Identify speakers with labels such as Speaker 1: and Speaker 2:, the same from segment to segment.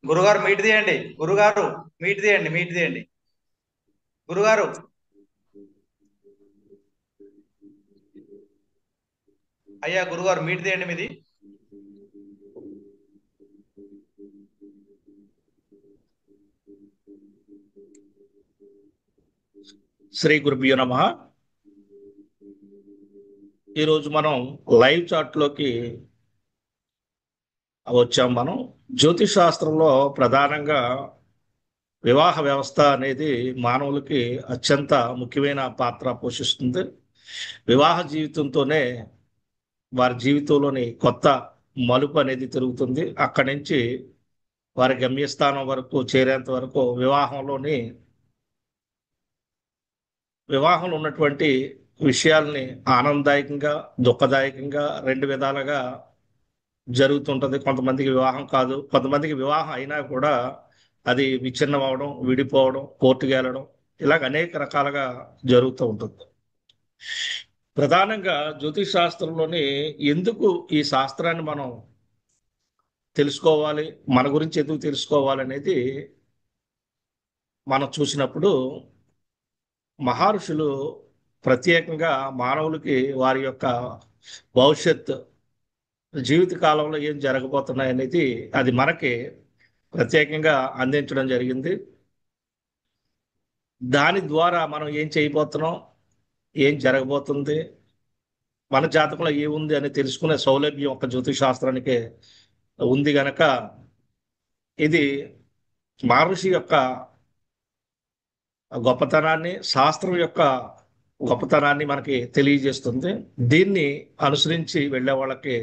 Speaker 1: గురుగారు మీట్ తీయండి. గురుగారు మీట్ తీయండి, మీట్ తీయండి. గురుగారు అయ్యా, గురుగారు మీట్ తీయండి మీది.
Speaker 2: శ్రీ గురుభ్యో నమః. ఈరోజు మనం లైవ్ చాట్లోకి వచ్చాం. మనం జ్యోతిష్ శాస్త్రంలో ప్రధానంగా వివాహ వ్యవస్థ అనేది మానవులకి అత్యంత ముఖ్యమైన పాత్ర పోషిస్తుంది. వివాహ జీవితంతోనే వారి జీవితంలోని కొత్త మలుపు అనేది తిరుగుతుంది. అక్కడి నుంచి వారి గమ్యస్థానం వరకు చేరేంత వరకు వివాహంలో ఉన్నటువంటి విషయాల్ని ఆనందదాయకంగా, దుఃఖదాయకంగా రెండు విధాలుగా జరుగుతుంటది. కొంతమందికి వివాహం కాదు, కొంతమందికి వివాహం అయినా కూడా అది విచ్ఛిన్నం అవడం, విడిపోవడం, కోర్టుకు వెళ్ళడం, ఇలాగ అనేక రకాలుగా జరుగుతూ ఉంటుంది. ప్రధానంగా జ్యోతిష్ శాస్త్రంలోని ఎందుకు ఈ శాస్త్రాన్ని మనం తెలుసుకోవాలి, మన గురించి ఎందుకు తెలుసుకోవాలి అనేది మనం చూసినప్పుడు మహర్షులు ప్రత్యేకంగా మానవులకి వారి యొక్క భవిష్యత్ జీవిత కాలంలో ఏం జరగబోతున్నాయి అనేది అది మనకి ప్రత్యేకంగా అందించడం జరిగింది. దాని ద్వారా మనం ఏం చేయబోతున్నాం, ఏం జరగబోతుంది, మన జాతకంలో ఏముంది అని తెలుసుకునే సౌలభ్యం ఒక జ్యోతిష్ శాస్త్రానికి ఉంది గనక ఇది మహర్షి యొక్క గొప్పతనాన్ని, శాస్త్రం యొక్క గొప్పతనాన్ని మనకి తెలియజేస్తుంది. దీన్ని అనుసరించి వెళ్ళే వాళ్ళకి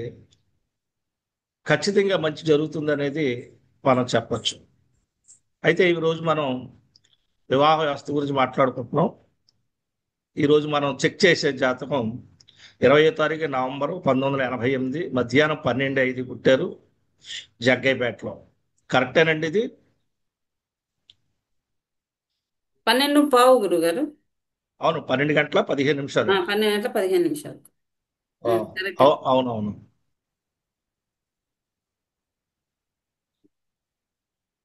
Speaker 2: ఖచ్చితంగా మంచి జరుగుతుంది అనేది మనం చెప్పొచ్చు. అయితే ఈ రోజు మనం వివాహ వ్యవస్థ గురించి మాట్లాడుకుంటున్నాం. ఈ రోజు మనం చెక్ చేసే జాతకం 20వ తారీఖు నవంబర్ 1988 మధ్యాహ్నం 12:05 పుట్టారు, జగ్గైపేటలో. కరెక్టేనండి ఇది?
Speaker 3: 12:15 గురుగారు.
Speaker 2: అవును, 12 గంటల 15 నిమిషాలు.
Speaker 3: 12:15.
Speaker 2: ఆ,
Speaker 3: కరెక్ట్.
Speaker 2: అవునవును.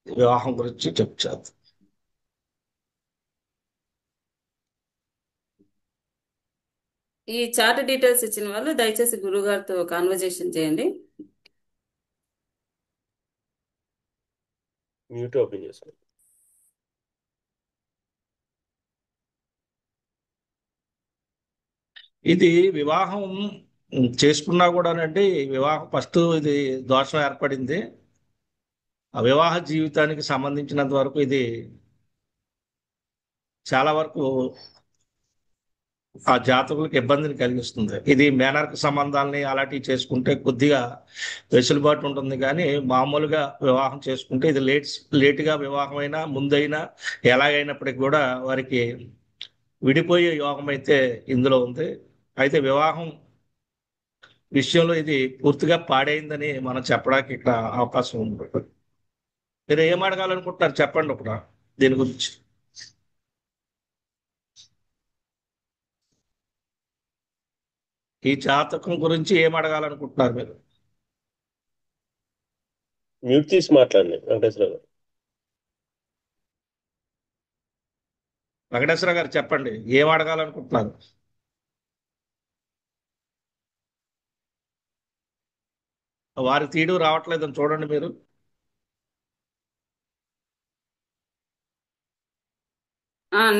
Speaker 2: వివాహం గురించి చెప్తాను.
Speaker 3: ఈ చార్ట్ డీటెయిల్స్ ఇచ్చిన వాళ్ళు దయచేసి గురుగారితో కాన్వర్జేషన్ చేయండి.
Speaker 4: మ్యూట్ ఓపెన్ చేసుకోండి.
Speaker 2: ఇది వివాహం చేసుకున్నా కూడానండి, వివాహం ఫస్ట్ ఇది దోషం ఏర్పడింది. ఆ వివాహ జీవితానికి సంబంధించినంత వరకు ఇది చాలా వరకు ఆ జాతకులకు ఇబ్బందిని కలిగిస్తుంది. ఇది మేనర్క సంబంధాలని అలాంటివి చేసుకుంటే కొద్దిగా వెసులుబాటు ఉంటుంది, కానీ మామూలుగా వివాహం చేసుకుంటే ఇది లేటుగా వివాహం అయినా ముందైనా ఎలాగైనప్పటికీ కూడా వారికి విడిపోయే యోగం అయితే ఇందులో ఉంది. అయితే వివాహం విషయంలో ఇది పూర్తిగా పాడైందని మనం చెప్పడానికి ఇక్కడ అవకాశం ఉంది. మీరు ఏం అడగాలనుకుంటున్నారు చెప్పండి ఒకట దీని గురించి. ఈ జాతకం గురించి ఏం అడగాలనుకుంటున్నారు మీరు?
Speaker 4: మ్యూట్ తీసి మాట్లాడండి వెంకటేశ్వర గారు.
Speaker 2: వెంకటేశ్వర గారు చెప్పండి, ఏం అడగాలనుకుంటున్నారు? వారి తీడు రావట్లేదని చూడండి మీరు.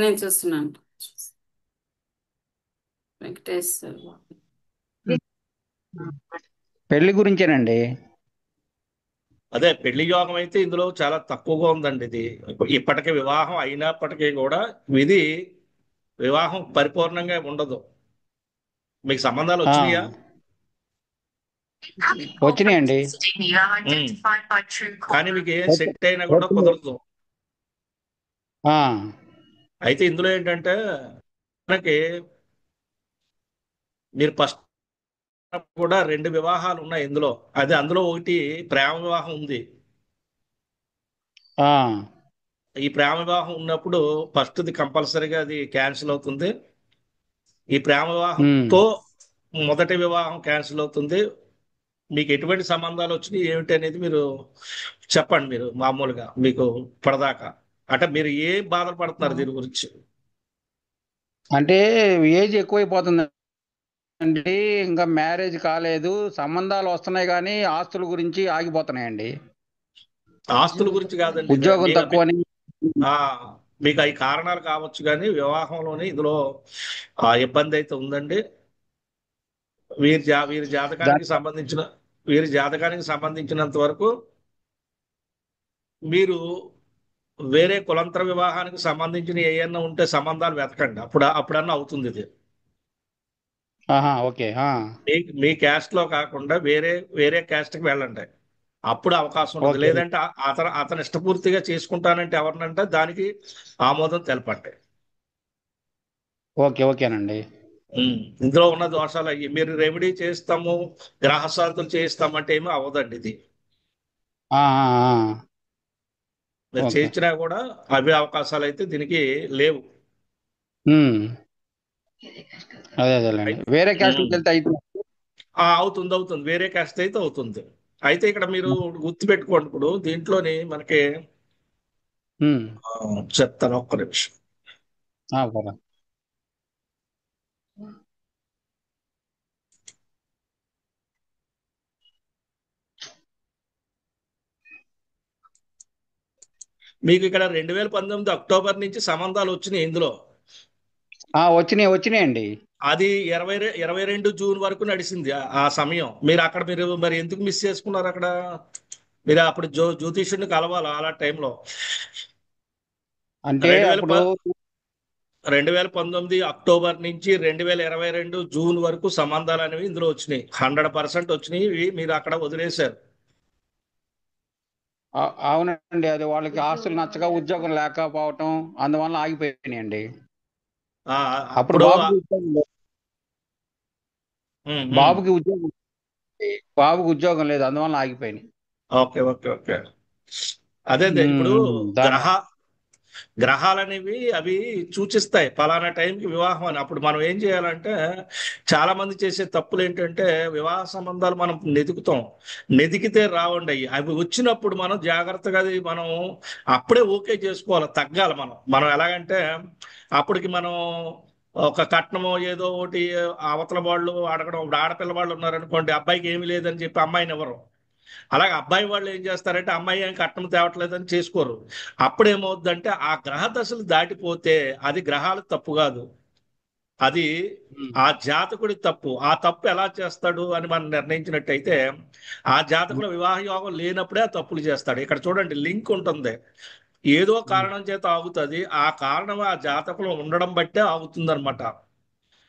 Speaker 3: నేను చూస్తున్నాను. వెంకటేశ్వర బాబు.
Speaker 5: పెళ్లి గురించేనండి.
Speaker 2: అదే పెళ్లి యోగం అయితే ఇందులో చాలా తక్కువగా ఉందండి. ఇది ఇప్పటికే వివాహం అయినప్పటికీ కూడా ఇది వివాహం పరిపూర్ణంగా ఉండదు. మీకు సంబంధాలు
Speaker 5: ఆ,
Speaker 2: వచ్చినాయా?
Speaker 5: వచ్చినాయండి.
Speaker 2: కానీ మీకు ఏం
Speaker 5: వచ్చి-
Speaker 2: సెట్ అయినా కూడా
Speaker 5: వచ్చినాయి.
Speaker 2: కుదరదు.
Speaker 5: ఆ,
Speaker 2: అయితే ఇందులో ఏంటంటే మనకి మీరు ఫస్ట్ కూడా రెండు వివాహాలు ఉన్నాయి ఇందులో. అది అందులో ఒకటి ప్రేమ వివాహం ఉంది.
Speaker 5: ఆ,
Speaker 2: ఈ ప్రేమ వివాహం ఉన్నప్పుడు ఫస్ట్ది కంపల్సరీగా అది క్యాన్సిల్ అవుతుంది. ఈ ప్రేమ
Speaker 5: ఉమ్,
Speaker 2: వివాహంతో మొదటి వివాహం క్యాన్సిల్ అవుతుంది. మీకు ఎటువంటి సంబంధాలు వచ్చినాయి ఏమిటి అనేది మీరు చెప్పండి. మీరు మామూలుగా మీకు ఇప్పటిదాకా అంటే మీరు ఏం బాధలు పడుతున్నారు దీని గురించి?
Speaker 5: అంటే ఏజ్ ఎక్కువైపోతుందండి. ఇంకా మ్యారేజ్ కాలేదు, సంబంధాలు వస్తున్నాయి కానీ ఆస్తుల గురించి ఆగిపోతున్నాయండి.
Speaker 2: ఆస్తుల గురించి కాదండి.
Speaker 5: ఉద్యోగం తక్కువని.
Speaker 2: ఆ, మీకు అవి కారణాలు కావచ్చు కానీ వివాహంలోనే ఇందులో ఆ ఇబ్బంది అయితే ఉందండి. వీరి జాతకానికి
Speaker 5: దాని-
Speaker 2: సంబంధించిన వీరి జాతకానికి సంబంధించినంత వరకు మీరు వేరే కులంతర వివాహానికి సంబంధించిన ఏమన్నా ఉంటే సంబంధాలు వెతకండి. అప్పుడన్నా అవుతుంది ఇది.
Speaker 5: ఆహా, ఓకే.
Speaker 2: మీ క్యాస్ట్ లో కాకుండా వేరే వేరే క్యాస్ట్ కి వెళ్ళండి. అప్పుడు అవకాశం ఉంటుంది.
Speaker 5: ఓకే.
Speaker 2: లేదంటే అతను ఇష్టపూర్తిగా చేసుకుంటానంటే ఎవరినంటే దానికి ఆమోదం తెలపండి.
Speaker 5: ఓకే, ఓకేనండి.
Speaker 2: ఇందులో ఉన్న దోషాలు అయ్యి మీరు రెమెడీ చేస్తాము, గ్రహశాంతులు చేయిస్తామంటే ఏమీ అవ్వదండి ఇది.
Speaker 5: ఆ, ఆ, ఆ.
Speaker 2: మీరు
Speaker 5: ఓకే.
Speaker 2: చేయించినా కూడా అవే అవకాశాలు అయితే దీనికి లేవు.
Speaker 5: ఉమ్. అదేలేండి.
Speaker 2: అయితే
Speaker 5: వేరే క్యాస్ట్కి
Speaker 2: ఉమ్,
Speaker 5: వెళ్తే అయితే.
Speaker 2: అవుతుంది వేరే కాస్ట్ అయితే అవుతుంది. అయితే ఇక్కడ మీరు గుర్తుపెట్టుకోండి, ఇప్పుడు దీంట్లోని మనకి
Speaker 5: ఉమ్.
Speaker 2: ఆ, చెప్తాను ఒక్క నిమిషం.
Speaker 5: బరా.
Speaker 2: మీకు ఇక్కడ 2019 అక్టోబర్ నుంచి సంబంధాలు వచ్చినాయి ఇందులో.
Speaker 5: వచ్చినాయండి.
Speaker 2: అది 22 జూన్ వరకు నడిచింది ఆ సమయం. మీరు మరి ఎందుకు మిస్ చేసుకున్నారు అక్కడ? మీరు అప్పుడు జ్యోతిష్యుడిని కలవాలి ఆ టైంలో.
Speaker 5: అంటే
Speaker 2: రెండు వేల
Speaker 5: అప్పుడు
Speaker 2: 2019 అక్టోబర్ నుంచి 2022 జూన్ వరకు సంబంధాలు అనేవి ఇందులో వచ్చినాయి. 100% వచ్చినాయి. ఇవి మీరు అక్కడ వదిలేశారు.
Speaker 5: అవునండి. అది వాళ్ళకి ఆస్తులు నచ్చక ఉద్యోగం లేకపోవటం అందువల్ల ఆగిపోయినాయండి.
Speaker 2: ఆ,
Speaker 5: అప్పుడు
Speaker 2: అప్పుడు ఉమ్, ఉమ్.
Speaker 5: బాబుకి ఉద్యోగం బాబుకి ఉద్యోగం లేదు, అందువల్ల ఆగిపోయినాయి.
Speaker 2: Okay okay okay. అదే ఇప్పుడు
Speaker 5: దాని
Speaker 2: గ్రహాలనేవి అవి సూచిస్తాయి పలానా టైంకి వివాహం అని. అప్పుడు మనం ఏం చేయాలంటే, చాలా మంది చేసే తప్పులు ఏంటంటే వివాహ సంబంధాలు మనం నెదికితే రావండి అవి. అవి వచ్చినప్పుడు మనం జాగ్రత్తగా అది మనం అప్పుడే ఓకే చేసుకోవాలి, తగ్గాలి. మనం ఎలాగంటే అప్పటికి మనం ఒక కట్నమో ఏదో ఒకటి అవతల వాళ్ళు అడగడం. ఇప్పుడు ఆడపిల్ల వాళ్ళు ఉన్నారనుకోండి, అబ్బాయికి ఏమీ లేదని చెప్పి అమ్మాయిని ఎవరు. అలాగే అబ్బాయి వాళ్ళు ఏం చేస్తారంటే అమ్మాయి ఏం కట్నం తేవట్లేదని చేసుకోరు. అప్పుడేమవుద్దంటే ఆ గ్రహ దశలు దాటిపోతే అది గ్రహాలు తప్పు కాదు, అది ఆ జాతకుడి తప్పు. ఆ తప్పు ఎలా చేస్తాడు అని మనం నిర్ణయించినట్టయితే ఆ జాతకుల వివాహ యోగం లేనప్పుడే ఆ తప్పులు చేస్తాడు. ఇక్కడ చూడండి లింక్ ఉంటుంది. ఏదో కారణం చేత ఆగుతుంది. ఆ కారణం ఆ జాతకులు ఉండడం బట్టే ఆగుతుంది అనమాట.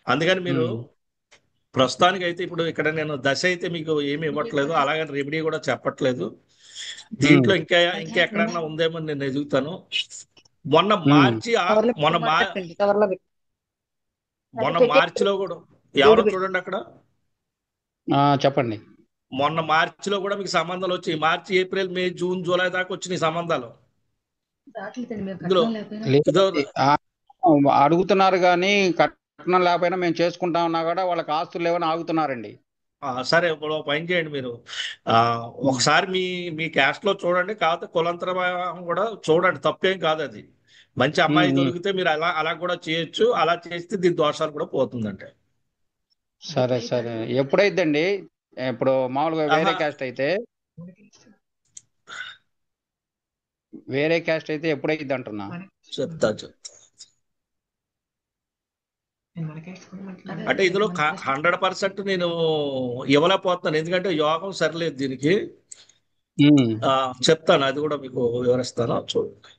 Speaker 2: అందుకని మీరు ప్రస్తుతానికి అయితే ఇప్పుడు ఇక్కడ నేను దశ అయితే మీకు ఏమి ఇవ్వట్లేదు, అలాగే రెమెడీ కూడా చెప్పట్లేదు. దీంట్లో ఇంకెక్కడన్నా ఉందేమో నేను ఎదుగుతాను. మొన్న మార్చి మొన్న మొన్న మార్చిలో కూడా ఎవరో చూడండి అక్కడ.
Speaker 5: చెప్పండి.
Speaker 2: మొన్న మార్చిలో కూడా మీకు సంబంధాలు వచ్చాయి. మార్చి ఏప్రిల్ మే జూన్ జూలై దాకా వచ్చినాయి సంబంధాలు. ఇందులో ఇదో
Speaker 5: లేదండి. అడుగుతున్నారు కానీ కట్నం లేకపోయినా మేము చేసుకుంటా ఉన్నా కూడా వాళ్ళకి ఆస్తులు లేవని ఆగుతున్నారండి.
Speaker 2: సరే, ఇప్పుడు ఒక పని చేయండి మీరు. ఒకసారి మీ మీ క్యాస్ట్ లో చూడండి. కాకపోతే కులాంతర వివాహం కూడా చూడండి, తప్పేం కాదు అది. మంచి అమ్మాయి దొరికితే మీరు అలా కూడా చేయొచ్చు. అలా చేస్తే దీని దోషాలు కూడా పోతుందంటే.
Speaker 5: సరే సరే. ఎప్పుడైద్దండి? ఇప్పుడు మామూలుగా వేరే క్యాస్ట్ అయితే ఎప్పుడైద్ది అంటున్నా?
Speaker 2: చెప్తా. అంటే ఇందులో 100% నేను ఇవ్వలేకపోతున్నాను, ఎందుకంటే యోగం సరిలేదు దీనికి. చెప్తాను, అది కూడా మీకు వివరిస్తాను, చూడండి.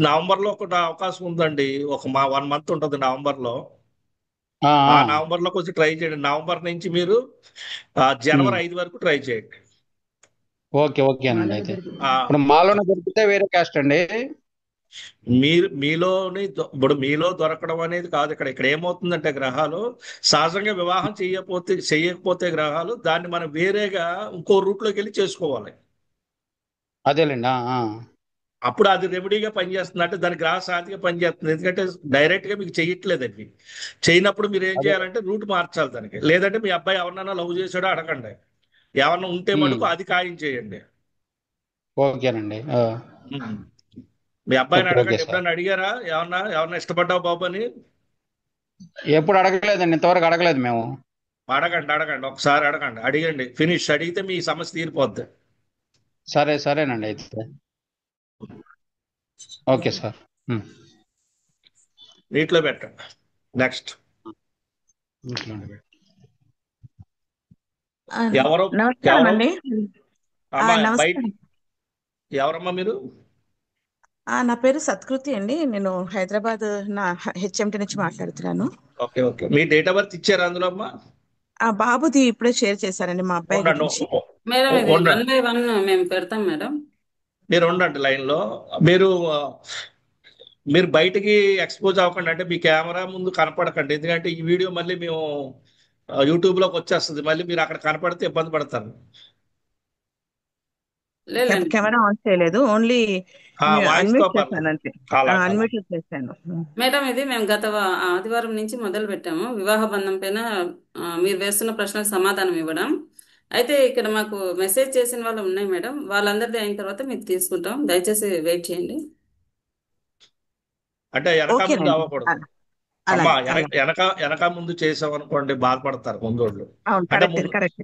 Speaker 2: నవంబర్ లో ఒక అవకాశం ఉందండి. ఒక 1 మంత్ ఉంటుంది నవంబర్ లో. ఆ నవంబర్ లో కొంచెం ట్రై చేయండి. నవంబర్ నుంచి మీరు జనవరి 5 వరకు ట్రై చేయండి.
Speaker 5: ఓకే, ఓకేనండి. అయితే ఇప్పుడు మాలోనే దొరికితే వేరే క్యాస్ట్ అండి.
Speaker 2: ఇప్పుడు మీలో దొరకడం అనేది కాదు. ఇక్కడ ఇక్కడ ఏమవుతుందంటే గ్రహాలు సహజంగా వివాహం చేయకపోతే గ్రహాలు దాన్ని మనం వేరేగా ఇంకో రూట్లోకి వెళ్ళి చేసుకోవాలి.
Speaker 5: అదేలేండి.
Speaker 2: అప్పుడు అది రెమెడీగా పనిచేస్తుంది, అంటే దాని గ్రహ శాంతిగా పనిచేస్తుంది. ఎందుకంటే డైరెక్ట్ గా మీకు చెయ్యట్లేదు అవి. చేయనప్పుడు మీరు ఏం
Speaker 5: అదే.
Speaker 2: చేయాలంటే రూట్ మార్చాలి దానికి. లేదంటే మీ అబ్బాయి ఎవరినైనా లవ్ చేసాడో అడగండి. ఏమన్నా ఉంటే
Speaker 5: ఉమ్,
Speaker 2: మటుకు అది ఖాయం చేయండి.
Speaker 5: ఓకేనండి.
Speaker 2: ఉమ్. మీ అబ్బాయిని
Speaker 5: ఓకే
Speaker 2: అడగండి.
Speaker 5: సార్.
Speaker 2: ఎప్పుడైనా అడిగారా ఎవరన్నా ఇష్టపడ్డావు బాబు అని?
Speaker 5: ఎప్పుడు అడగలేదండి, ఇంతవరకు అడగలేదు మేము.
Speaker 2: అడగండి ఒకసారి అడగండి. ఫినిష్ అడిగితే మీ సమస్య తీరిపోద్ది.
Speaker 5: సరేనండి అయితే. Okay sir. ఉమ్.
Speaker 2: నీటిలో పెట్టండి. నెక్స్ట్
Speaker 5: ఇట్లాంటివి.
Speaker 6: ఆ,
Speaker 2: ఎవరు
Speaker 6: నమస్కారం
Speaker 2: ఎవరు
Speaker 6: అండి.
Speaker 2: అమ్మా బయట
Speaker 6: నమస్కారం.
Speaker 2: ఎవరమ్మా మీరు?
Speaker 6: నా పేరు సత్కృతి అండి. నేను హైదరాబాద్ హెచ్ఎంటి నుంచి మాట్లాడుతున్నాను.
Speaker 2: Okay okay. Me date of birth ఇచ్చారా అందులో అమ్మా?
Speaker 6: బాబుది ఇప్పుడే షేర్ చేశారండి మా అబ్బాయి
Speaker 2: ఉండండి
Speaker 6: గురించి.
Speaker 3: మేడం ఇది
Speaker 2: ఉండండి
Speaker 3: 1 by 1 మేము పెడతాం మేడం.
Speaker 2: మీరు ఉండండి లైన్లో. మీరు మీరు బయటికి ఎక్స్పోజ్ అవ్వకండి, అంటే మీ కెమెరా ముందు కనపడకండి. ఎందుకంటే ఈ వీడియో మళ్ళీ మేము యూట్యూబ్లోకి వచ్చేస్తుంది. మళ్ళీ మీరు అక్కడ కనపడితే ఇబ్బంది పడతారు.
Speaker 3: లేదండి.
Speaker 6: కెమెరా ఆన్ చేయలేదు, ఓన్లీ
Speaker 2: వాయిస్తో
Speaker 6: అన్మ్యూట్ చేశాను
Speaker 2: పర్లేదు.
Speaker 6: అంతే.
Speaker 2: అలా
Speaker 6: అన్మ్యూట్ చేశాను.
Speaker 3: మేడం ఇది మేము గత ఆదివారం నుంచి మొదలు పెట్టాము వివాహ బంధం పైన మీరు వేస్తున్న ప్రశ్నకు సమాధానం ఇవ్వడం. అయితే ఇక్కడ మాకు మెసేజ్ చేసిన వాళ్ళు ఉన్నాయి మేడం, వాళ్ళందరిది అయిన తర్వాత మీకు తీసుకుంటాం, దయచేసి వెయిట్ చేయండి.
Speaker 2: అంటే వెనక ముందు
Speaker 6: ఓకేనండి.
Speaker 2: అవ్వకూడదు అమ్మా.
Speaker 6: అలాగే అలాగే.
Speaker 2: వెనక ముందు చేసామనుకోండి బాధపడతారు ముందు వాళ్ళు.
Speaker 6: అవును,
Speaker 2: అంటే
Speaker 6: కరెక్ట్ కరెక్ట్.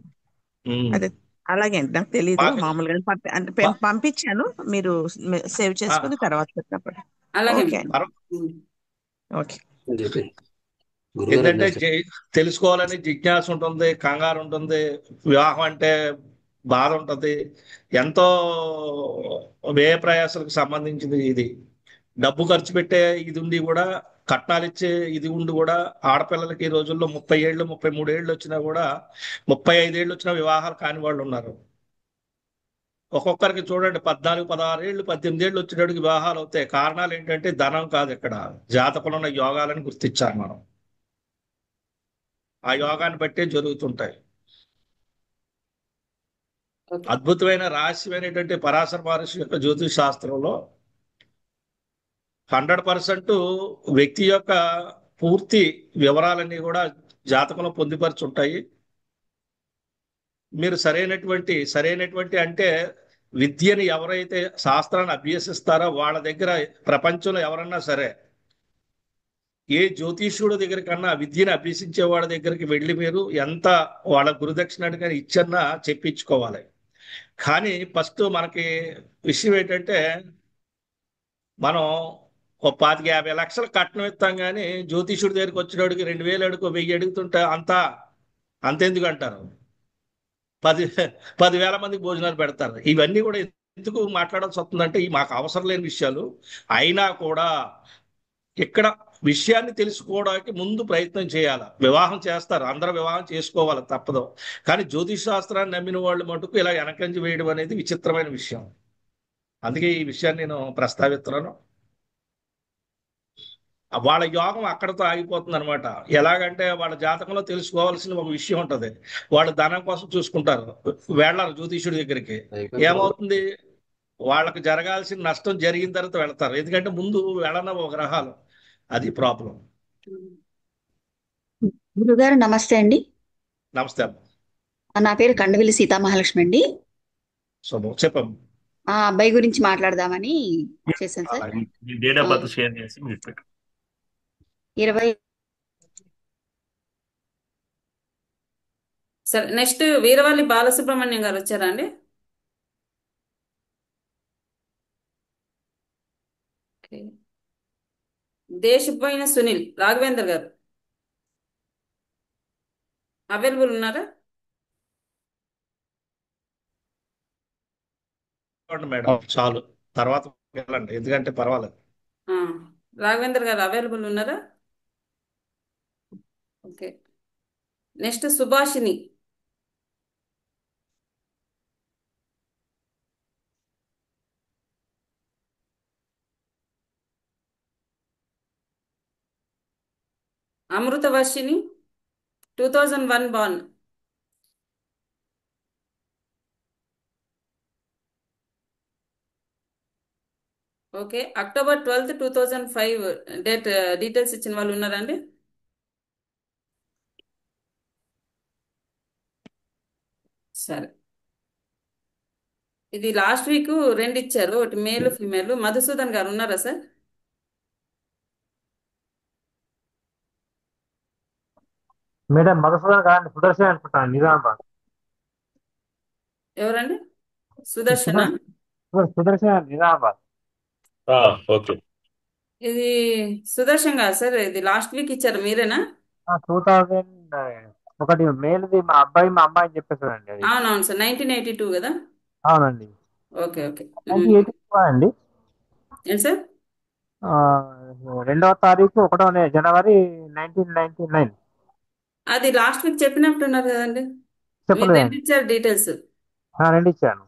Speaker 2: ఉమ్.
Speaker 6: అదే అలాగే అండి. నాకు తెలీదు,
Speaker 2: మాకు
Speaker 6: మామూలుగా అంటే
Speaker 2: మా-
Speaker 6: పంపించాను, మీరు సేవ్
Speaker 2: ఆ,
Speaker 6: చేసుకుని తర్వాత పెట్టినప్పుడు.
Speaker 3: అలాగే
Speaker 6: ఓకే
Speaker 3: మేడం.
Speaker 6: అండి.
Speaker 2: పర్వ-
Speaker 6: ఓకే.
Speaker 4: గురుగారు
Speaker 2: ఏంటంటే
Speaker 4: నెక్స్ట్.
Speaker 2: తెలుసుకోవాలని జిజ్ఞాస ఉంటుంది, కంగారు ఉంటుంది. వివాహం అంటే బాధ ఉంటుంది. ఎంతో వ్యయ ప్రయాసాలకు సంబంధించింది ఇది. డబ్బు ఖర్చు పెట్టే ఇది ఉండి కూడా, కట్నాలు ఇచ్చే ఇది ఉండి కూడా, ఆడపిల్లలకి ఈ రోజుల్లో 30 ఏళ్ళు 33 ఏళ్ళు వచ్చినా కూడా, 35 ఏళ్ళు వచ్చినా వివాహాలు కాని వాళ్ళు ఉన్నారు. ఒక్కొక్కరికి చూడండి 14 16 ఏళ్ళు 18 ఏళ్ళు వచ్చేటడికి వివాహాలు అవుతాయి. కారణాలు ఏంటంటే ధనం కాదు, ఇక్కడ జాతకంలో ఉన్న యోగాలను గుర్తించాలి మనం. ఆ యోగాన్ని బట్టే జరుగుతుంటాయి.
Speaker 3: ఓకే.
Speaker 2: అద్భుతమైన రహస్యమైనటువంటి పరాశర మహర్షి యొక్క జ్యోతిష్ శాస్త్రంలో 100% వ్యక్తి యొక్క పూర్తి వివరాలన్నీ కూడా జాతకంలో పొందుపరుచుంటాయి. మీరు సరైనటువంటి అంటే విద్యని ఎవరైతే శాస్త్రాన్ని అభ్యసిస్తారో వాళ్ళ దగ్గర, ప్రపంచంలో ఎవరన్నా సరే, ఏ జ్యోతిష్యుడి దగ్గర కన్నా విద్యను అభ్యసించే వాళ్ళ దగ్గరికి వెళ్ళి మీరు ఎంత వాళ్ళ గురుదక్షిణ అడిగినా ఇచ్చన్నా చెప్పించుకోవాలి. కానీ ఫస్ట్ మనకి విషయం ఏంటంటే, మనం ఓ 25-50 లక్షలు కట్నం ఇస్తాం కానీ జ్యోతిష్యుడి దగ్గరికి వచ్చినోడికి 2000 అడుగు 1000 అడుగుతుంటే అంతెందుకు అంటారు. 10,000 మందికి భోజనాలు పెడతారు. ఇవన్నీ కూడా ఎందుకు మాట్లాడాల్సి వస్తుందంటే ఈ మాకు అవసరం లేని విషయాలు అయినా కూడా ఇక్కడ విషయాన్ని తెలుసుకోవడానికి ముందు ప్రయత్నం చేయాలి. వివాహం చేస్తారు, అందరూ వివాహం చేసుకోవాలి, తప్పదు. కానీ జ్యోతిష్ శాస్త్రాన్ని నమ్మిన వాళ్ళు మటుకు ఇలా వెనకంజి వేయడం అనేది విచిత్రమైన విషయం. అందుకే ఈ విషయాన్ని నేను ప్రస్తావిస్తున్నాను. వాళ్ళ యోగం అక్కడతో ఆగిపోతుంది అనమాట. ఎలాగంటే వాళ్ళ జాతకంలో తెలుసుకోవాల్సిన ఒక విషయం ఉంటుంది. వాళ్ళు ధనం కోసం చూసుకుంటారు, వెళ్ళారు జ్యోతిష్యుడి దగ్గరికి. ఏమవుతుంది, వాళ్ళకి జరగాల్సిన నష్టం జరిగిన తర్వాత వెళ్తారు. ఎందుకంటే ముందు వెళ్ళనవు గ్రహాలు. అది ప్రాబ్లం.
Speaker 7: గురుగారు నమస్తే అండి.
Speaker 2: నమస్తే అమ్మ.
Speaker 7: నా పేరు కండవిల్లి సీతామహాలక్ష్మి అండి.
Speaker 2: శుభం, చెప్పమ్మ.
Speaker 7: ఆ అబ్బాయి గురించి మాట్లాడదామని చేశాను sir.
Speaker 8: Me date of berth share చేసి మీరు పెట్టండి.
Speaker 7: 20
Speaker 3: సరే, నెక్స్ట్ వీరవల్లి బాలసుబ్రహ్మణ్యం గారు వచ్చారా అండి? ఓకే. దేశపోయిన సునీల్ రాఘవేందర్ గారు అవైలబుల్ ఉన్నారా?
Speaker 2: మేడం చాలు, తర్వాత వెళ్ళండి, ఎందుకంటే పర్వాలేదు.
Speaker 3: ఆ, రాఘవేందర్ గారు అవైలబుల్ ఉన్నారా? Okay. Next Subhashini. Amritavarshini 2001 born. Okay, October 12, 2005 details ఇచ్చిన వాళ్ళు ఉన్నారండి? సరే, ఇది లాస్ట్ వీక్ రెండు ఇచ్చారు, ఒకటి మేల్ ఫీమేల్. మధుసూదన్ గారు ఉన్నారా సార్?
Speaker 9: మేడం మధుసూదన్ కాదండి, సుదర్శన్ అనుకుంటాను, నిజామాబాద్.
Speaker 3: ఎవరండి? సుదర్శన?
Speaker 9: సుదర్శన్ నిజామాబాద్.
Speaker 8: ఓకే.
Speaker 3: ఇది సుదర్శన్ కాదు సార్, ఇది లాస్ట్ వీక్ ఇచ్చారు, మీరేనా?
Speaker 9: 2000 ఒకటి మేల్ది, మా అమ్మాయి అని చెప్పేసారండి అది.
Speaker 3: అవునవును సార్, 1982 కదా?
Speaker 9: అవునండి.
Speaker 3: Okay okay.
Speaker 9: 1982 అండి.
Speaker 3: ఏంటి సార్?
Speaker 9: 2వ తారీఖు 1వ జనవరి 1999.
Speaker 3: అది లాస్ట్ వీక్ చెప్పినట్టున్నారు కదండి. మీరు రెండు
Speaker 9: చెప్పలేదండి.
Speaker 3: ఇచ్చారు డీటెయిల్స్.
Speaker 9: రెండు ఇచ్చాను.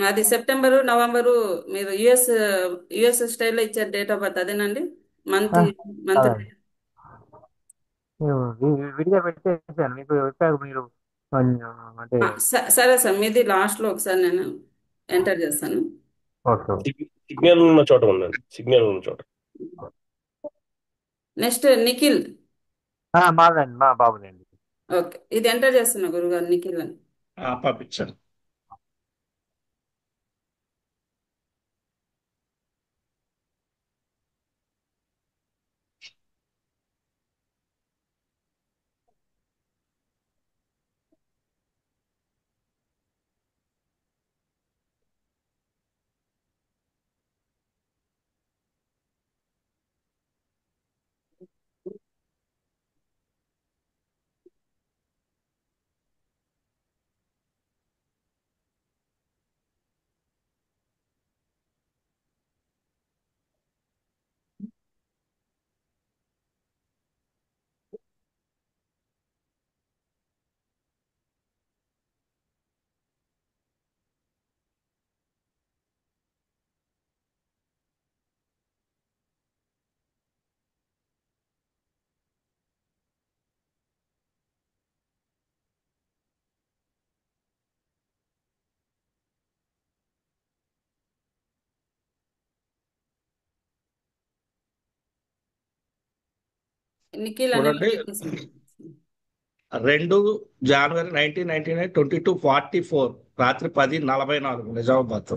Speaker 3: అది సెప్టెంబరు నవంబరు, మీరు యుఎస్ స్టైల్లో ఇచ్చారు డేట్ ఆఫ్ బర్త్, అదేనండి? మంత్ మంత్
Speaker 9: అదండి. విడిగా పెట్టేసాను మీకు చెప్పారు మీరు, అంటే.
Speaker 3: సరే సార్, మీది లాస్ట్లో ఒకసారి నేను ఎంటర్ చేస్తాను.
Speaker 9: ఓకే.
Speaker 8: సిగ్నల్ ఉన్న చోట ఉండండి, సిగ్నల్ ఉన్న చోట.
Speaker 3: నెక్స్ట్ నిఖిల్.
Speaker 9: మాదండి, మా బాబుదండి.
Speaker 3: ఓకే, ఇది ఎంటర్ చేస్తున్నా గురుగారు, నిఖిల్ అని.
Speaker 2: పంపించాను.
Speaker 3: నిఖిల్
Speaker 2: చూడండి,
Speaker 3: అనేది
Speaker 2: 2 జనవరి 1999, 22:44 రాత్రి 10:44 నిజామాబాద్.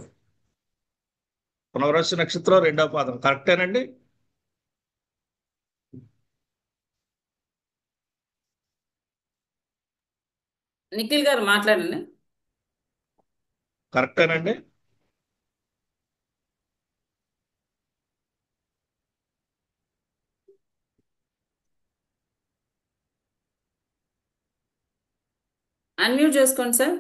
Speaker 2: పునర్వసు నక్షత్రం 2వ పాదం. కరెక్టేనండి?
Speaker 3: నిఖిల్ గారు మాట్లాడండి.
Speaker 2: కరెక్టేనండి?
Speaker 3: అన్మ్యూట్ చేసుకోండి సార్.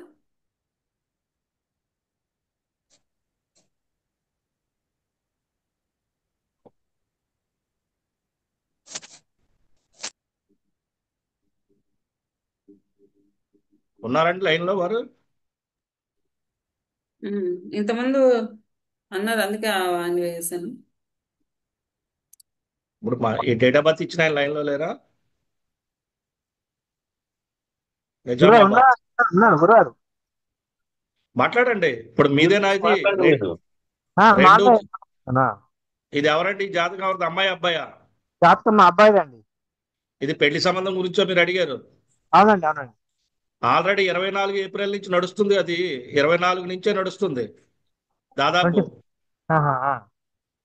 Speaker 2: ఉన్నారండి లైన్లో వారు?
Speaker 3: ఇంతకుముందు అన్నారు, అందుకే ఆయన వేసాను.
Speaker 2: ఇప్పుడు ఈ డేట్ ఆఫ్ బర్త్ ఇచ్చిన ఆయన లైన్లో లేరా? నిజామాబాద్.
Speaker 9: ఉన్నాను గురుగారు.
Speaker 2: మాట్లాడండి. ఇప్పుడు మీదేనా ఇది?
Speaker 8: మాట్లాడండి మీరు.
Speaker 2: రెండు.
Speaker 9: అన్నా,
Speaker 2: ఇది ఎవరండి? ఈ జాతకం ఎవరిది? అమ్మాయి అబ్బాయా?
Speaker 9: జాతకం మా అబ్బాయిదండి.
Speaker 2: ఇది పెళ్లి సంబంధం గురించో మీరు అడిగారు?
Speaker 9: అవునండి, అవునండి.
Speaker 2: ఆల్రెడీ 24 ఏప్రిల్ నుంచి నడుస్తుంది, అది 24 నుంచే నడుస్తుంది దాదాపు.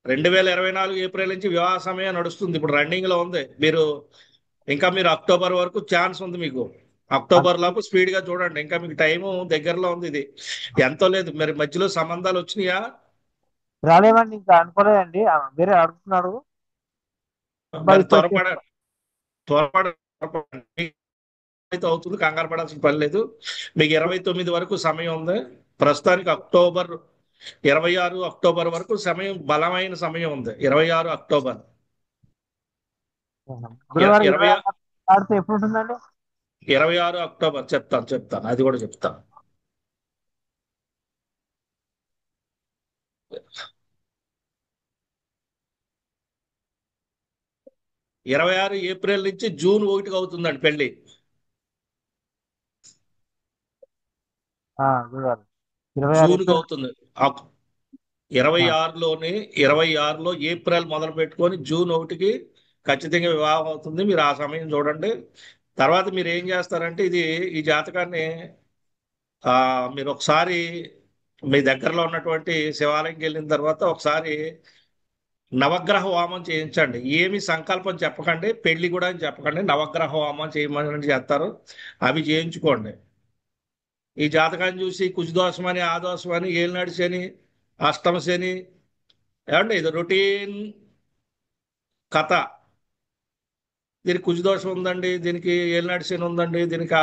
Speaker 2: 2024 ఏప్రిల్ నుంచి వివాహ సమయం నడుస్తుంది, ఇప్పుడు రన్నింగ్ లో ఉంది. మీరు అక్టోబర్ వరకు ఛాన్స్ ఉంది మీకు. అక్టోబర్ లోపు స్పీడ్ గా చూడండి, ఇంకా మీకు టైం దగ్గరలో ఉంది. ఇది ఎంతో లేదు. మరి మధ్యలో సంబంధాలు వచ్చినాయా?
Speaker 9: రాలేమండి, ఇంకా అనుకోలేదండి. వేరే అడుగుతున్నాడు.
Speaker 2: మరి త్వరపడండి. అయితే అవుతుంది, కంగారు పడాల్సిన పని లేదు. మీకు 29 వరకు సమయం ఉంది. ప్రస్తుతానికి అక్టోబర్ 26 వరకు సమయం, బలమైన సమయం ఉంది. 26 అక్టోబర్.
Speaker 9: గురువారం
Speaker 2: 20
Speaker 9: ఆడితే ఎప్పుడు ఉంటుందండి?
Speaker 2: 26 అక్టోబర్ చెప్తాను, అది కూడా చెప్తాను. 26 ఏప్రిల్ నుంచి జూన్ 1కి అవుతుందండి పెళ్లి.
Speaker 9: గురుగారు 26
Speaker 2: జూన్కి
Speaker 9: ఏప్రిల్
Speaker 2: అవుతుంది. 26లో ఏప్రిల్ మొదలు పెట్టుకొని జూన్ 1కి ఖచ్చితంగా వివాహం అవుతుంది. మీరు ఆ సమయం చూడండి. తర్వాత మీరు ఏం చేస్తారంటే ఈ జాతకాన్ని మీరు ఒకసారి మీ దగ్గరలో ఉన్నటువంటి శివాలయంకి వెళ్ళిన తర్వాత ఒకసారి నవగ్రహ హోమం చేయించండి. ఏమి సంకల్పం చెప్పకండి, పెళ్లి కూడా అని చెప్పకండి. నవగ్రహ హోమం చేయమని చేస్తారు, అవి చేయించుకోండి. ఈ జాతకాన్ని చూసి కుజదోషం అని, ఆ దోషం అని, ఏలినాడు శని, అష్టమ శని, ఏమండి ఇది రొటీన్ కథ. దీనికి కుజదోషం ఉందండి, దీనికి ఏలినాడు శని ఉందండి, దీనికి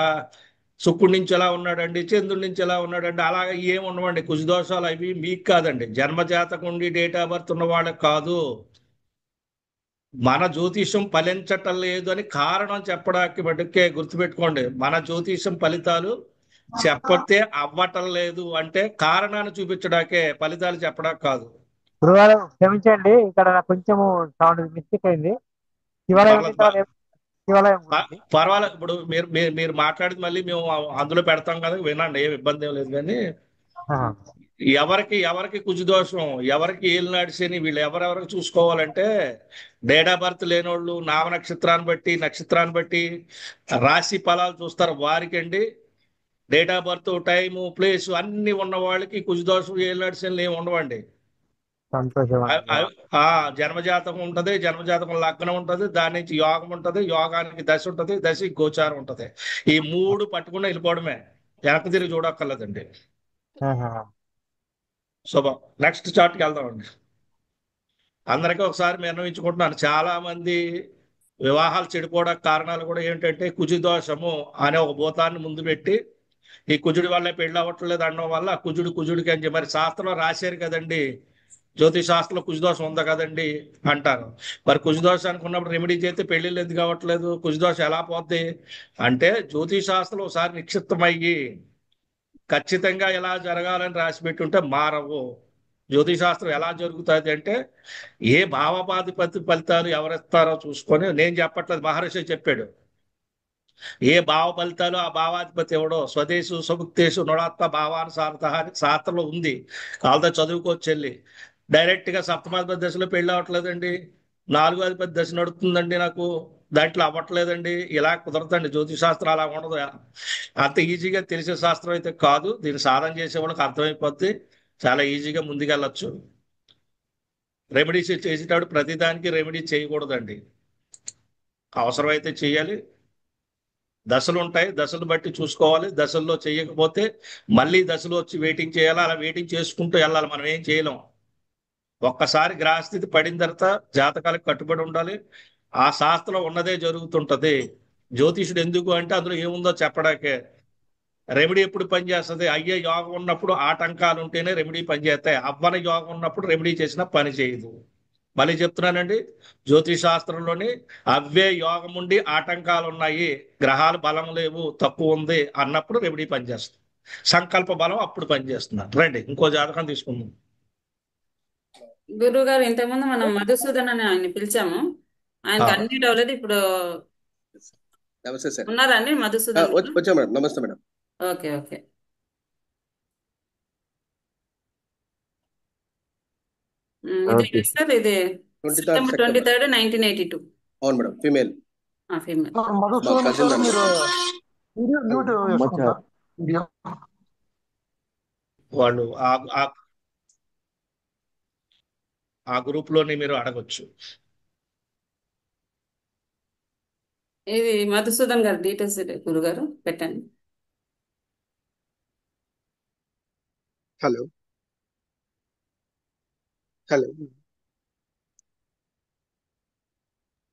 Speaker 2: శుక్రుడి నుంచి ఎలా ఉన్నాడండి, చంద్రుడి నుంచి ఎలా ఉన్నాడండి, అలాగే ఏమి ఉండవండి. కుజదోషాలు అవి మీకు కాదండి, జన్మజాతకం ఉండి డేట్ ఆఫ్ బర్త్ ఉన్న వాళ్ళకి కాదు. మన జ్యోతిషం ఫలించటం లేదు అని కారణం చెప్పడానికి మటుకే గుర్తుపెట్టుకోండి. మన జ్యోతిషం ఫలితాలు చెప్పతే అవ్వటం లేదు అంటే కారణాన్ని చూపించడానికే, ఫలితాలు చెప్పడానికి కాదు.
Speaker 9: గురుగారు క్షమించండి, ఇక్కడ నాకు కొంచెము సౌండ్ మిస్టేక్ అయింది. శివాలయం
Speaker 2: పర్లేదు,
Speaker 9: తర్వాత శివాలయం గురించి
Speaker 2: పర్వాలేదు. ఇప్పుడు మీరు మీరు మీరు మాట్లాడేది మళ్ళీ మేము అందులో పెడతాం కదా, వినండి, ఏం ఇబ్బంది ఏం లేదు. కానీ ఎవరికి కుజదోషం, ఎవరికి ఏలినాడు శని, వీళ్ళు ఎవరెవరికి చూసుకోవాలంటే డేట్ ఆఫ్ బర్త్ లేనోళ్ళు నామ నక్షత్రాన్ని బట్టి రాశి ఫలాలు చూస్తారు. వారికండి date of birth, time, place అన్ని ఉన్న వాళ్ళకి కుజదోషం, ఏలినాడు శని ఏమి ఉండవండి.
Speaker 9: సంతోషం.
Speaker 2: జన్మజాతకం ఉంటది, జన్మజాతకం లగ్నం ఉంటది, దాని నుంచి యోగం ఉంటది, యోగానికి దశ ఉంటది, దశకి గోచారం ఉంటది. ఈ 3 పట్టుకుని వెళ్ళిపోవడమే, వెనక్కి తిరిగి చూడక్కర్లేదండి. శుభం. నెక్స్ట్ చార్ట్కి వెళ్దామండి. అందరికీ ఒకసారి నిర్ణయించుకుంటున్నాను. చాలా మంది వివాహాలు చెడిపోవడానికి కారణాలు కూడా ఏంటంటే కుజదోషము అనే ఒక భూతాన్ని ముందు పెట్టి ఈ కుజుడి వల్లే పెళ్ళి అవ్వట్లేదు అనడం వల్ల కుజుడికి అని చెప్పి, మరి శాస్త్రంలో రాశారు కదండి, జ్యోతిష్ శాస్త్రంలో కుజదోషం ఉందా కదండి అంటారు. మరి కుజదోషానికి ఉన్నప్పుడు రెమెడీ చేస్తే పెళ్లిళ్ళు ఎందుకు అవ్వట్లేదు, కుజదోషం ఎలా పోద్ది అంటే జ్యోతిష్ శాస్త్రం ఒకసారి నిక్షిప్తమయ్యి ఖచ్చితంగా ఎలా జరగాలని రాసి ఉంటే మారవు. జ్యోతిశాస్త్రం ఎలా జరుగుతుంది అంటే ఏ భావపాధిపతి ఫలితాలు ఎవరిస్తారో చూసుకొని, నేను చెప్పట్లేదు, మహర్షి చెప్పాడు. ఏ భావ ఫలితాలు ఆ భావాధిపతి ఎవడో, స్వదేశు స్వభుక్తేశు నొడాత్మ భావానుసారత అని శాస్త్రంలో ఉంది. కాళ్ళతో చదువుకోవచ్చు వెళ్ళి. డైరెక్ట్ గా సప్తమాధిపతి దశలో పెళ్ళి అవ్వట్లేదండి, 4వ అధిపతి దశ నడుతుందండి, నాకు దాంట్లో అవ్వట్లేదండి, ఇలా కుదరదండి. జ్యోతిశాస్త్రం అలా ఉండదు. అంత ఈజీగా తెలిసే శాస్త్రం అయితే కాదు. దీన్ని సాధన చేసే వాళ్ళకి అర్థమైపోద్ది, చాలా ఈజీగా ముందుకెళ్ళచ్చు. రెమెడీస్ చేసేటప్పుడు ప్రతిదానికి రెమెడీ చేయకూడదండి, అవసరమైతే చేయాలి. దశలు ఉంటాయి, దశలు బట్టి చూసుకోవాలి. దశల్లో చేయకపోతే మళ్ళీ దశలు వచ్చి వెయిటింగ్ చేయాలి. అలా వెయిటింగ్ చేసుకుంటూ వెళ్ళాలి, మనం ఏం చేయలేం. ఒక్కసారి గ్రహస్థితి పడిన తర్వాత జాతకాలకు కట్టుబడి ఉండాలి. ఆ శాస్త్రం ఉన్నదే జరుగుతుంటది. జ్యోతిషుడు ఎందుకు అంటే అందులో ఏముందో చెప్పడాకే. రెమెడీ ఎప్పుడు పనిచేస్తుంది, అయ్యే యోగం ఉన్నప్పుడు ఆటంకాలు ఉంటేనే రెమెడీ పనిచేస్తాయి. అవ్వని యోగం ఉన్నప్పుడు రెమెడీ చేసినా పని చేయదు. మళ్ళీ చెప్తున్నానండి, జ్యోతిష్ శాస్త్రంలోని అవ్వే యోగం ఉండి ఆటంకాలు ఉన్నాయి, గ్రహాలు బలం లేవు, తక్కువ ఉంది అన్నప్పుడు రెమెడీ పనిచేస్తుంది. సంకల్ప బలం అప్పుడు పనిచేస్తున్నారు. రండి ఇంకో జాతకం తీసుకుందాం.
Speaker 3: గురువు గారు, ఇంతకుముందు మనం మధుసూదన్ అని ఆయన్ని పిలిచాము, ఆయనకి అన్మ్యూట్ అవ్వలేదు. ఇప్పుడు
Speaker 4: నమస్తే సార్.
Speaker 3: ఉన్నారా అండి మధుసూదన్ గారు?
Speaker 4: వచ్చా మేడం. నమస్తే మేడం.
Speaker 3: Okay okay. ఇది సార్, ఇది సెప్టెంబర్ 23, 1982.
Speaker 4: అవును మేడం. ఫీమేల్.
Speaker 3: ఫీమేల్.
Speaker 2: వాళ్ళు ఆ గ్రూప్ లోని మీరు అడగొచ్చు.
Speaker 3: ఇది మధుసూదన్ గారు డీటెయిల్స్ గురుగారు పెట్టండి.
Speaker 10: హలో హలో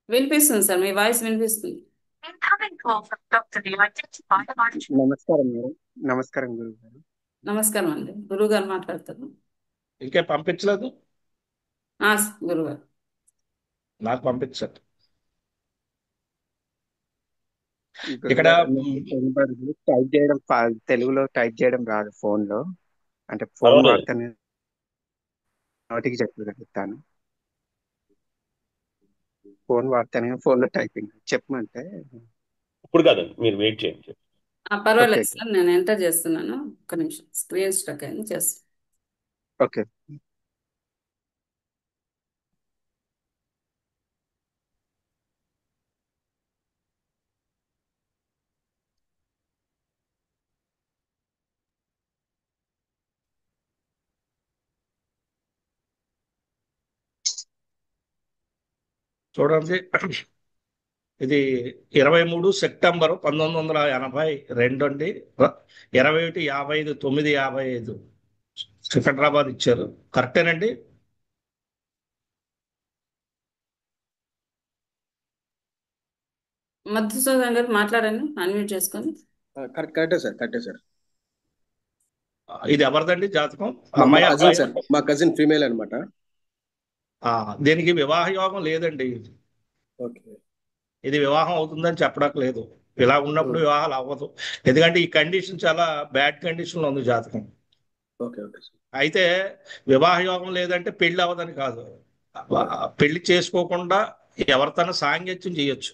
Speaker 3: వినిపిస్తుంది సార్, మీ వాయిస్ వినిపిస్తుంది.
Speaker 10: నమస్కారం మేడం. నమస్కారం గురువు గారు.
Speaker 3: నమస్కారం అండి, గురువు గారు మాట్లాడతారు.
Speaker 2: ఇంకే పంపించలేదు
Speaker 3: గురుగారు,
Speaker 2: నాకు పంపించండి. ఇక్కడ
Speaker 10: టైప్ చేయడం, తెలుగులో టైప్ చేయడం రాదు ఫోన్ లో, అంటే ఫోన్ వాడితేనే నోటికి చెప్పగలుగుతాను. ఫోన్ వాడతాను ఫోన్ లో టైపింగ్ చెప్పమంటే
Speaker 8: ఇప్పుడు కాదండి, మీరు వెయిట్ చేయండి.
Speaker 10: ఓకే
Speaker 3: పర్వాలేదు
Speaker 10: ఓకే
Speaker 3: సార్, నేను ఎంటర్ చేస్తున్నాను. ఒక్క నిమిషం, స్క్రీన్ స్ట్రక్ అయింది, చేస్తాను.
Speaker 10: ఓకే.
Speaker 2: చూడండి, ఇది 23 సెప్టెంబర్ 1982 అండి. 21-55-9-55 సికింద్రాబాద్ ఇచ్చారు. కరెక్టేనండి?
Speaker 3: మధుసూదన్ గారు మాట్లాడండి, అన్మ్యూట్ చేసుకొని.
Speaker 4: కరెక్టే సార్, కరెక్టే సార్.
Speaker 2: ఇది ఎవరిదండి జాతకం?
Speaker 4: మా
Speaker 2: అమ్మాయి
Speaker 4: కజిన్
Speaker 2: అబ్బాయి?
Speaker 4: సార్, మా కజిన్ ఫీమేల్ అనమాట.
Speaker 2: దీనికి వివాహ యోగం లేదండి.
Speaker 4: ఓకే.
Speaker 2: ఇది వివాహం అవుతుందని చెప్పడానికి లేదు. ఇలా ఉన్నప్పుడు వివాహాలు అవ్వదు. ఎందుకంటే ఈ కండిషన్ చాలా బ్యాడ్ కండిషన్ లో ఉంది జాతకం.
Speaker 4: Okay okay sir.
Speaker 2: అయితే వివాహ యోగం లేదంటే పెళ్లి అవ్వదని కాదు. పెళ్లి చేసుకోకుండా ఎవరితోనో సాంగత్యం చేయొచ్చు.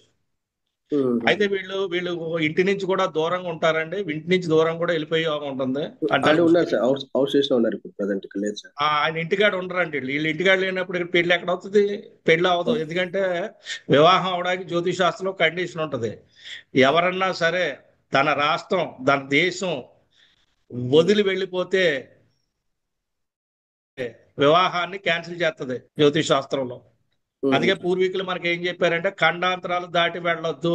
Speaker 2: అయితే వీళ్ళు వీళ్ళు ఇంటి నుంచి కూడా దూరంగా ఉంటారండి. ఇంటి నుంచి దూరం కూడా వెళ్ళిపోయే యోగం ఉంటుంది. అంటే
Speaker 4: ఆల్రెడీ ఉన్నారు సార్, హౌస్ స్టేషన్ లో ఉన్నారు ఇప్పుడు ప్రజెంట్. ఇక్కడ లేదు సార్.
Speaker 2: ఆయన ఇంటికాడ ఉండరండి. వీళ్ళు ఇంటికాడ లేనప్పుడు ఇక్కడ పెళ్లి ఎక్కడ అవుతుంది? పెళ్లి అవ్వదు. ఎందుకంటే వివాహం అవడానికి జ్యోతిష్ శాస్త్రంలో కండిషన్ ఉంటుంది. ఎవరన్నా సరే తన రాష్ట్రం, తన దేశం వదిలి వెళ్ళిపోతే వివాహాన్ని క్యాన్సిల్ చేస్తుంది జ్యోతిష్ శాస్త్రంలో. అందుకే పూర్వీకులు మనకి ఏం చెప్పారంటే ఖండాంతరాలు దాటి వెళ్ళొద్దు.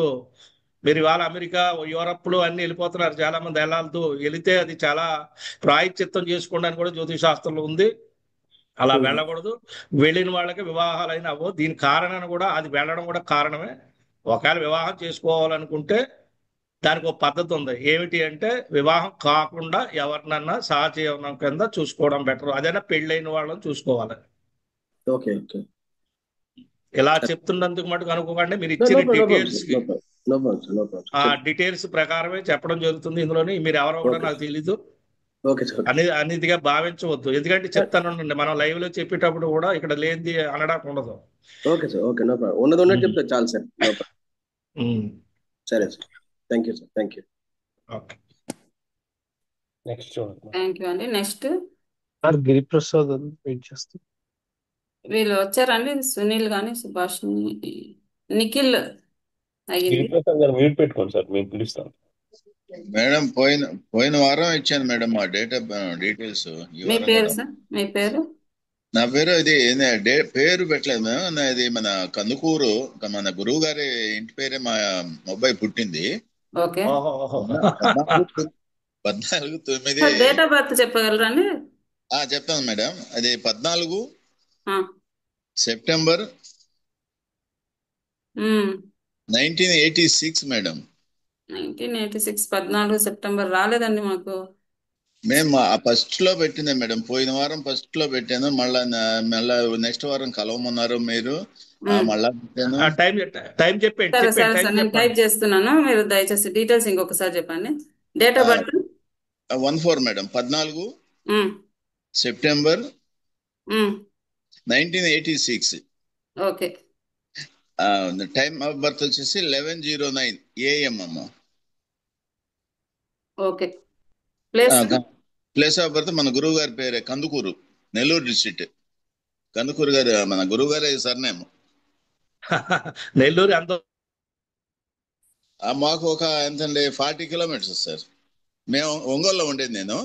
Speaker 2: మీరు ఇవాళ అమెరికా, యూరప్ లో అన్ని వెళ్ళిపోతున్నారు చాలా మంది. వెళ్ళాలదు, వెళితే అది చాలా ప్రాయశ్చిత్తం చేసుకోవడానికి కూడా జ్యోతిష్ శాస్త్రంలో ఉంది. అలా వెళ్ళకూడదు. వెళ్ళిన వాళ్ళకి వివాహాలు అయినా అవ్వవు. దీని కారణాన్ని కూడా, అది వెళ్ళడం కూడా కారణమే. ఒకవేళ వివాహం చేసుకోవాలనుకుంటే దానికి ఒక పద్ధతి ఉంది. ఏమిటి అంటే వివాహం కాకుండా ఎవరినన్నా సహజీవనం కింద చూసుకోవడం బెటర్. అదైనా పెళ్ళైన వాళ్ళని చూసుకోవాలి.
Speaker 4: Okay okay.
Speaker 2: ఇలా చెప్తున్నందుకు మటుకు అనుకోకండి. మీరు ఇచ్చిన డీటెయిల్స్ కి ఆ డీటెయిల్స్ ప్రకారమే చెప్పడం జరుగుతుంది. ఇందులోని మీరు ఎవరో కూడా నాకు తెలీదు అన్నిదిగా భావించవద్దు. ఎందుకంటే చెప్తానండి, మనం లైవ్ లో చెప్పేటప్పుడు కూడా ఇక్కడ లేనిది అనడానికి ఉండదు.
Speaker 4: Okay sir, okay, no problem. ఉన్నది ఉన్నట్టు చెప్తారు చాలు సార్. సరే sir, thank you sir, thank you.
Speaker 2: Okay,
Speaker 8: next
Speaker 3: thank you అండి. నెక్స్ట్
Speaker 9: గిరిప్రసాద్ వెయిట్ చేస్తాం.
Speaker 3: వీళ్ళు వచ్చారండి, సునీల్ గాని, సుభాష్, నిఖిల్ అయ్యింది.
Speaker 8: గిరిప్రసాద్ గారు మ్యూట్ పెట్టుకోండి సార్, మేము పిలుస్తాం.
Speaker 11: మేడం పోయిన వారం ఇచ్చాను మేడం మా డీటెయిల్స్. ఈ
Speaker 3: మీ
Speaker 11: వారం
Speaker 3: పేరు
Speaker 11: కూడా
Speaker 3: సార్? మీ పేరు?
Speaker 11: నా పేరు ఇది పేరు పెట్టలేదు మేడం. ఇది మన కందుకూరు, మన గురువు గారి ఇంటి పేరే మా అబ్బాయి పుట్టింది.
Speaker 3: ఓకే.
Speaker 11: 14/9.
Speaker 3: డేట్ ఆఫ్ బర్త్ చెప్పగలరా అండి?
Speaker 11: చెప్తాను మేడం. అది 14 సెప్టెంబర్ 1986 మేడం.
Speaker 3: 1986 14 సెప్టెంబర్ రాలేదండి మాకు.
Speaker 11: మేము ఫస్ట్ లో పెట్టిందే మేడం. పోయిన వారం ఫస్ట్ లో పెట్టాను. మళ్ళా నెక్స్ట్ వారం కలవమన్నారు మీరు. మళ్ళా పెట్టాను.
Speaker 2: టైం చెప్పండి.
Speaker 3: సరే సరే సార్, నేను టైప్ చేస్తున్నాను. మీరు దయచేసి డీటెయిల్స్ ఇంకొకసారి చెప్పండి. Date of birth
Speaker 11: 14 madam, 14 September 1986.
Speaker 3: Okay.
Speaker 11: Time of birth వచ్చేసి 11:09 AM అమ్మ.
Speaker 3: ఓకే.
Speaker 11: ప్లేస్ ఆఫ్ బర్త్ మన గురువు గారి పేరే, కందుకూరు, నెల్లూరు డిస్ట్రిక్ట్. కందుకూరు గారు మన గురువు గారి సర్నేమ్.
Speaker 2: నెల్లూరు ఎంత?
Speaker 11: మాకు ఒక ఎంతండి 40 కిలోమీటర్స్ సార్. మేము ఒంగోలులో ఉండేది నేను.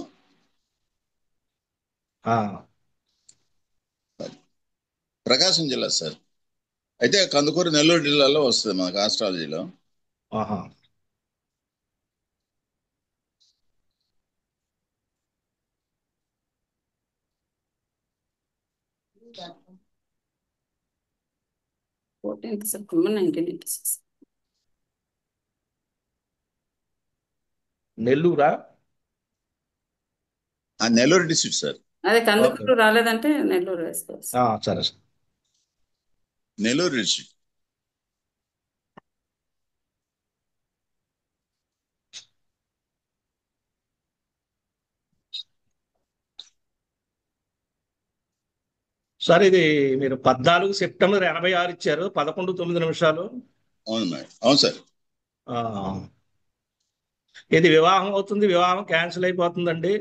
Speaker 11: ప్రకాశం జిల్లా సార్. అయితే కందుకూరు నెల్లూరు జిల్లాలో వస్తుంది మనకు ఆస్ట్రాలజీలో.
Speaker 3: సెప్టెంబర్ 1986.
Speaker 2: నెల్లూరా?
Speaker 11: Nellore district sir.
Speaker 3: అదే కందుకూరు రాలేదంటే నెల్లూరు వేసుకోవచ్చు.
Speaker 2: సరే సార్.
Speaker 11: నెల్లూరు డిస్ట్రిక్ట్.
Speaker 2: సార్ ఇది మీరు 14 సెప్టెంబర్ 86 ఇచ్చారు 11:09.
Speaker 11: అవును మేడం, అవును సార్.
Speaker 2: ఆ, ఇది వివాహం అవుతుంది, వివాహం క్యాన్సిల్ అయిపోతుందండి.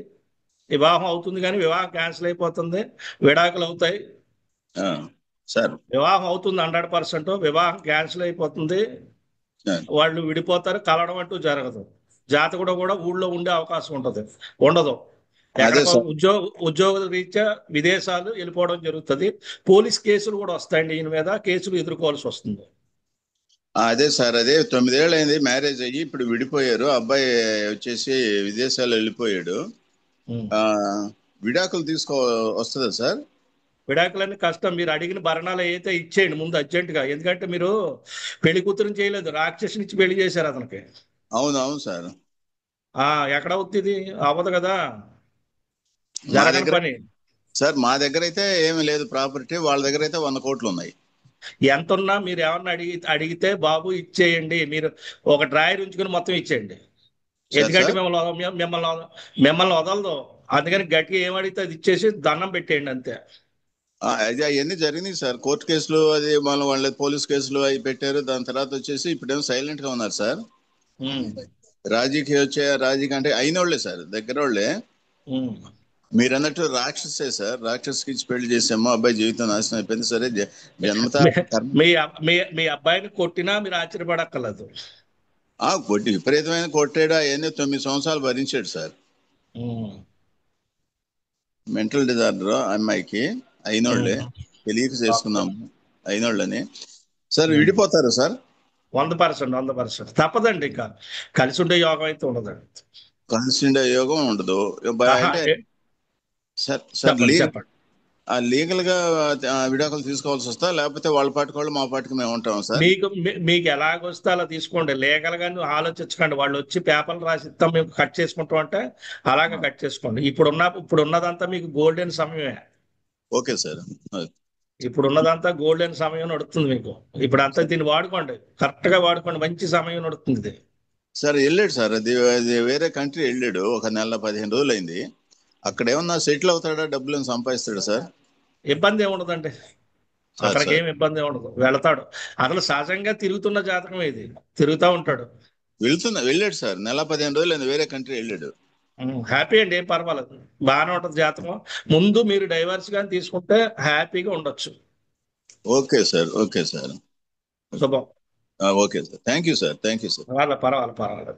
Speaker 2: వివాహం అవుతుంది కానీ వివాహం క్యాన్సిల్ అయిపోతుంది, విడాకులు అవుతాయి.
Speaker 11: సార్
Speaker 2: వివాహం అవుతుంది 100%, వివాహం క్యాన్సిల్ అయిపోతుంది, వాళ్ళు విడిపోతారు, కలవడం అంటూ జరగదు. జాతకుడు కూడా ఊళ్ళో ఉండే అవకాశం ఉండదు.
Speaker 11: అదే
Speaker 2: ఎక్కడ
Speaker 11: సార్.
Speaker 2: ఉద్యోగ రీత్యా విదేశాలు వెళ్ళిపోవడం జరుగుతుంది. పోలీస్ కేసులు కూడా వస్తాయండి, ఈయన మీద కేసులు ఎదుర్కోవాల్సి వస్తుంది.
Speaker 11: అదే సార్, అదే 9 ఏళ్ళు అయింది మ్యారేజ్ అయ్యి, ఇప్పుడు విడిపోయారు. అబ్బాయి వచ్చేసి విదేశాలు వెళ్ళిపోయాడు. విడాకులు వస్తుందా సార్?
Speaker 2: విడాకులన్నీ కష్టం. మీరు అడిగిన భరణాలు అయితే ఇచ్చేయండి ముందు అర్జెంటుగా. ఎందుకంటే మీరు పెళ్లి కూతురుని చేయలేదు, రాక్షసుని ఇచ్చి పెళ్లి చేశారు అతనికి.
Speaker 11: అవును సార్.
Speaker 2: ఎక్కడ అవుతుంది, అవ్వదు కదా,
Speaker 11: మా
Speaker 2: జరగని
Speaker 11: దగ్గర
Speaker 2: పని.
Speaker 11: సార్, మా దగ్గర అయితే ఏమీ లేదు ప్రాపర్టీ, వాళ్ళ దగ్గర అయితే 100 కోట్లు ఉన్నాయి.
Speaker 2: ఎంత ఉన్నా మీరు ఏమన్నా అడిగితే బాబు ఇచ్చేయండి, మీరు ఒక డ్రాయర్ ఉంచుకుని మొత్తం ఇచ్చేయండి. ఎందుకంటే మిమ్మల్ని వదలదు. అందుకని గట్టిగా ఏమడిగితే అది ఇచ్చేసి దండం పెట్టేయండి అంతే.
Speaker 11: అది అవన్నీ జరిగినాయి సార్, కోర్టు కేసులు, అది మళ్ళీ వాళ్ళ పోలీస్ కేసులు అవి పెట్టారు. దాని తర్వాత వచ్చేసి ఇప్పుడేమో సైలెంట్ గా ఉన్నారు సార్. రాజీకి అంటే అయినోళ్లే సార్, దగ్గర వాళ్ళే. మీరు అన్నట్టు రాక్షసే సార్, రాక్షసుకి ఇచ్చి పెళ్లి చేసాము, అబ్బాయి జీవితం నాశనం అయిపోయింది. సరే, జన్మత
Speaker 2: మీ అబ్బాయిని కొట్టినా మీరు ఆశ్చర్యపడక్కర్లేదు.
Speaker 11: కొట్టి విపరీతమైన కొట్టాడు, అవన్నీ 9 సంవత్సరాలు భరించాడు సార్. మెంటల్ డిజార్డర్ అమ్మాయికి, అయినోళ్లే, తెలియక చేసుకున్నాము అయినోళ్ళని. Sir విడిపోతారు sir?
Speaker 2: 100% తప్పదండి. ఇంకా కలిసి ఉండే యోగం అయితే ఉండదండి.
Speaker 11: కలిసి ఉండే యోగం ఉండదు అంటే సార్.
Speaker 2: చెప్పండి.
Speaker 11: లీగల్ గా విడాకులు తీసుకోవాల్సి వస్తా, లేకపోతే వాళ్ళ పాటికి వాళ్ళు మా పాటికి మేము ఉంటాం సార్?
Speaker 2: మీకు ఎలాగొస్తే అలా తీసుకోండి. లీగల్ గా ఆలోచించకండి. వాళ్ళు వచ్చి పేపర్లు రాసి ఇస్తాం మేము కట్ చేసుకుంటాం అంటే అలాగే కట్ చేసుకోండి. ఇప్పుడున్నదంతా మీకు గోల్డెన్ సమయమే.
Speaker 11: Okay sir.
Speaker 2: ఇప్పుడున్నదంతా గోల్డెన్ సమయం నడుస్తుంది మీకు. ఇప్పుడంతా దీన్ని వాడుకోండి, కరెక్ట్ గా వాడుకోండి, మంచి సమయం నడుస్తుంది.
Speaker 11: సార్ వెళ్ళాడు సార్, అది వేరే కంట్రీ వెళ్ళాడు, ఒక నెల 15 రోజులు అయింది. అక్కడ ఏమన్నా సెటిల్ అవుతాడా, డబ్బులు సంపాదిస్తాడా సార్?
Speaker 2: ఇబ్బంది ఏముండదండి, అక్కడికి ఏమి ఇబ్బంది ఉండదు. వెళతాడు. అసలు సహజంగా తిరుగుతున్న జాతకం ఇది, తిరుగుతూ ఉంటాడు.
Speaker 11: వెళ్ళాడు సార్, నెల 15 రోజులు అయింది, వేరే కంట్రీ వెళ్ళాడు.
Speaker 2: హ్యాపీ అండి, ఏం పర్వాలేదు, బాగానే ఉంటుంది జాతకం. ముందు మీరు డైవర్స్ కానీ తీసుకుంటే హ్యాపీగా ఉండొచ్చు.
Speaker 11: ఓకే సార్, ఓకే సార్,
Speaker 2: శుభం.
Speaker 11: Okay sir, thank you sir.
Speaker 2: పర్వాలేదు.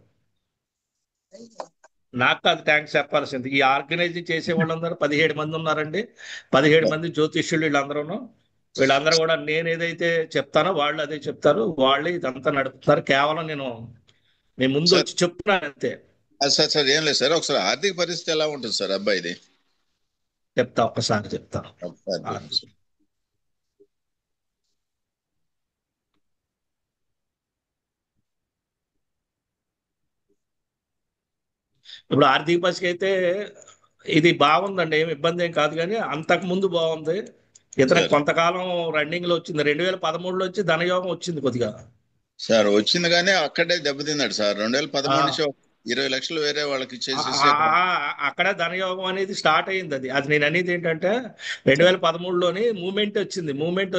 Speaker 2: నాకు అది థ్యాంక్స్ చెప్పాల్సింది. ఈ ఆర్గనైజింగ్ చేసే వాళ్ళందరూ 17 మంది ఉన్నారండి. 17 మంది జ్యోతిష్యులు. వీళ్ళందరూ కూడా నేను ఏదైతే చెప్తానో వాళ్ళు అదే చెప్తారు. వాళ్ళే ఇదంతా నడుపుతున్నారు. కేవలం నేను మీ ముందు వచ్చి చెప్తున్నాను అంతే.
Speaker 11: సార్ ఏం లేదు సార్, ఒకసారి ఆర్థిక పరిస్థితి ఎలా ఉంటుంది సార్ అబ్బాయిది?
Speaker 2: ఒక్కసారి చెప్తాను. ఇప్పుడు ఆర్థిక పరిస్థితి అయితే ఇది బాగుందండి, ఏమి ఇబ్బంది ఏం కాదు. కానీ అంతకు ముందు బాగుంది. ఇతర కొంతకాలం రన్నింగ్ లో వచ్చింది. 2013లో వచ్చి ధనయోగం వచ్చింది కొద్దిగా
Speaker 11: సార్. వచ్చింది కానీ అక్కడే దెబ్బతిన్నాడు సార్. 2013 నుంచి 20 లక్షలు వేరే వాళ్ళకి ఇచ్చేసి
Speaker 2: అక్కడ ధనయోగం అనేది స్టార్ట్ అయింది. అది నేను అనేది ఏంటంటే 2013లోని మూమెంట్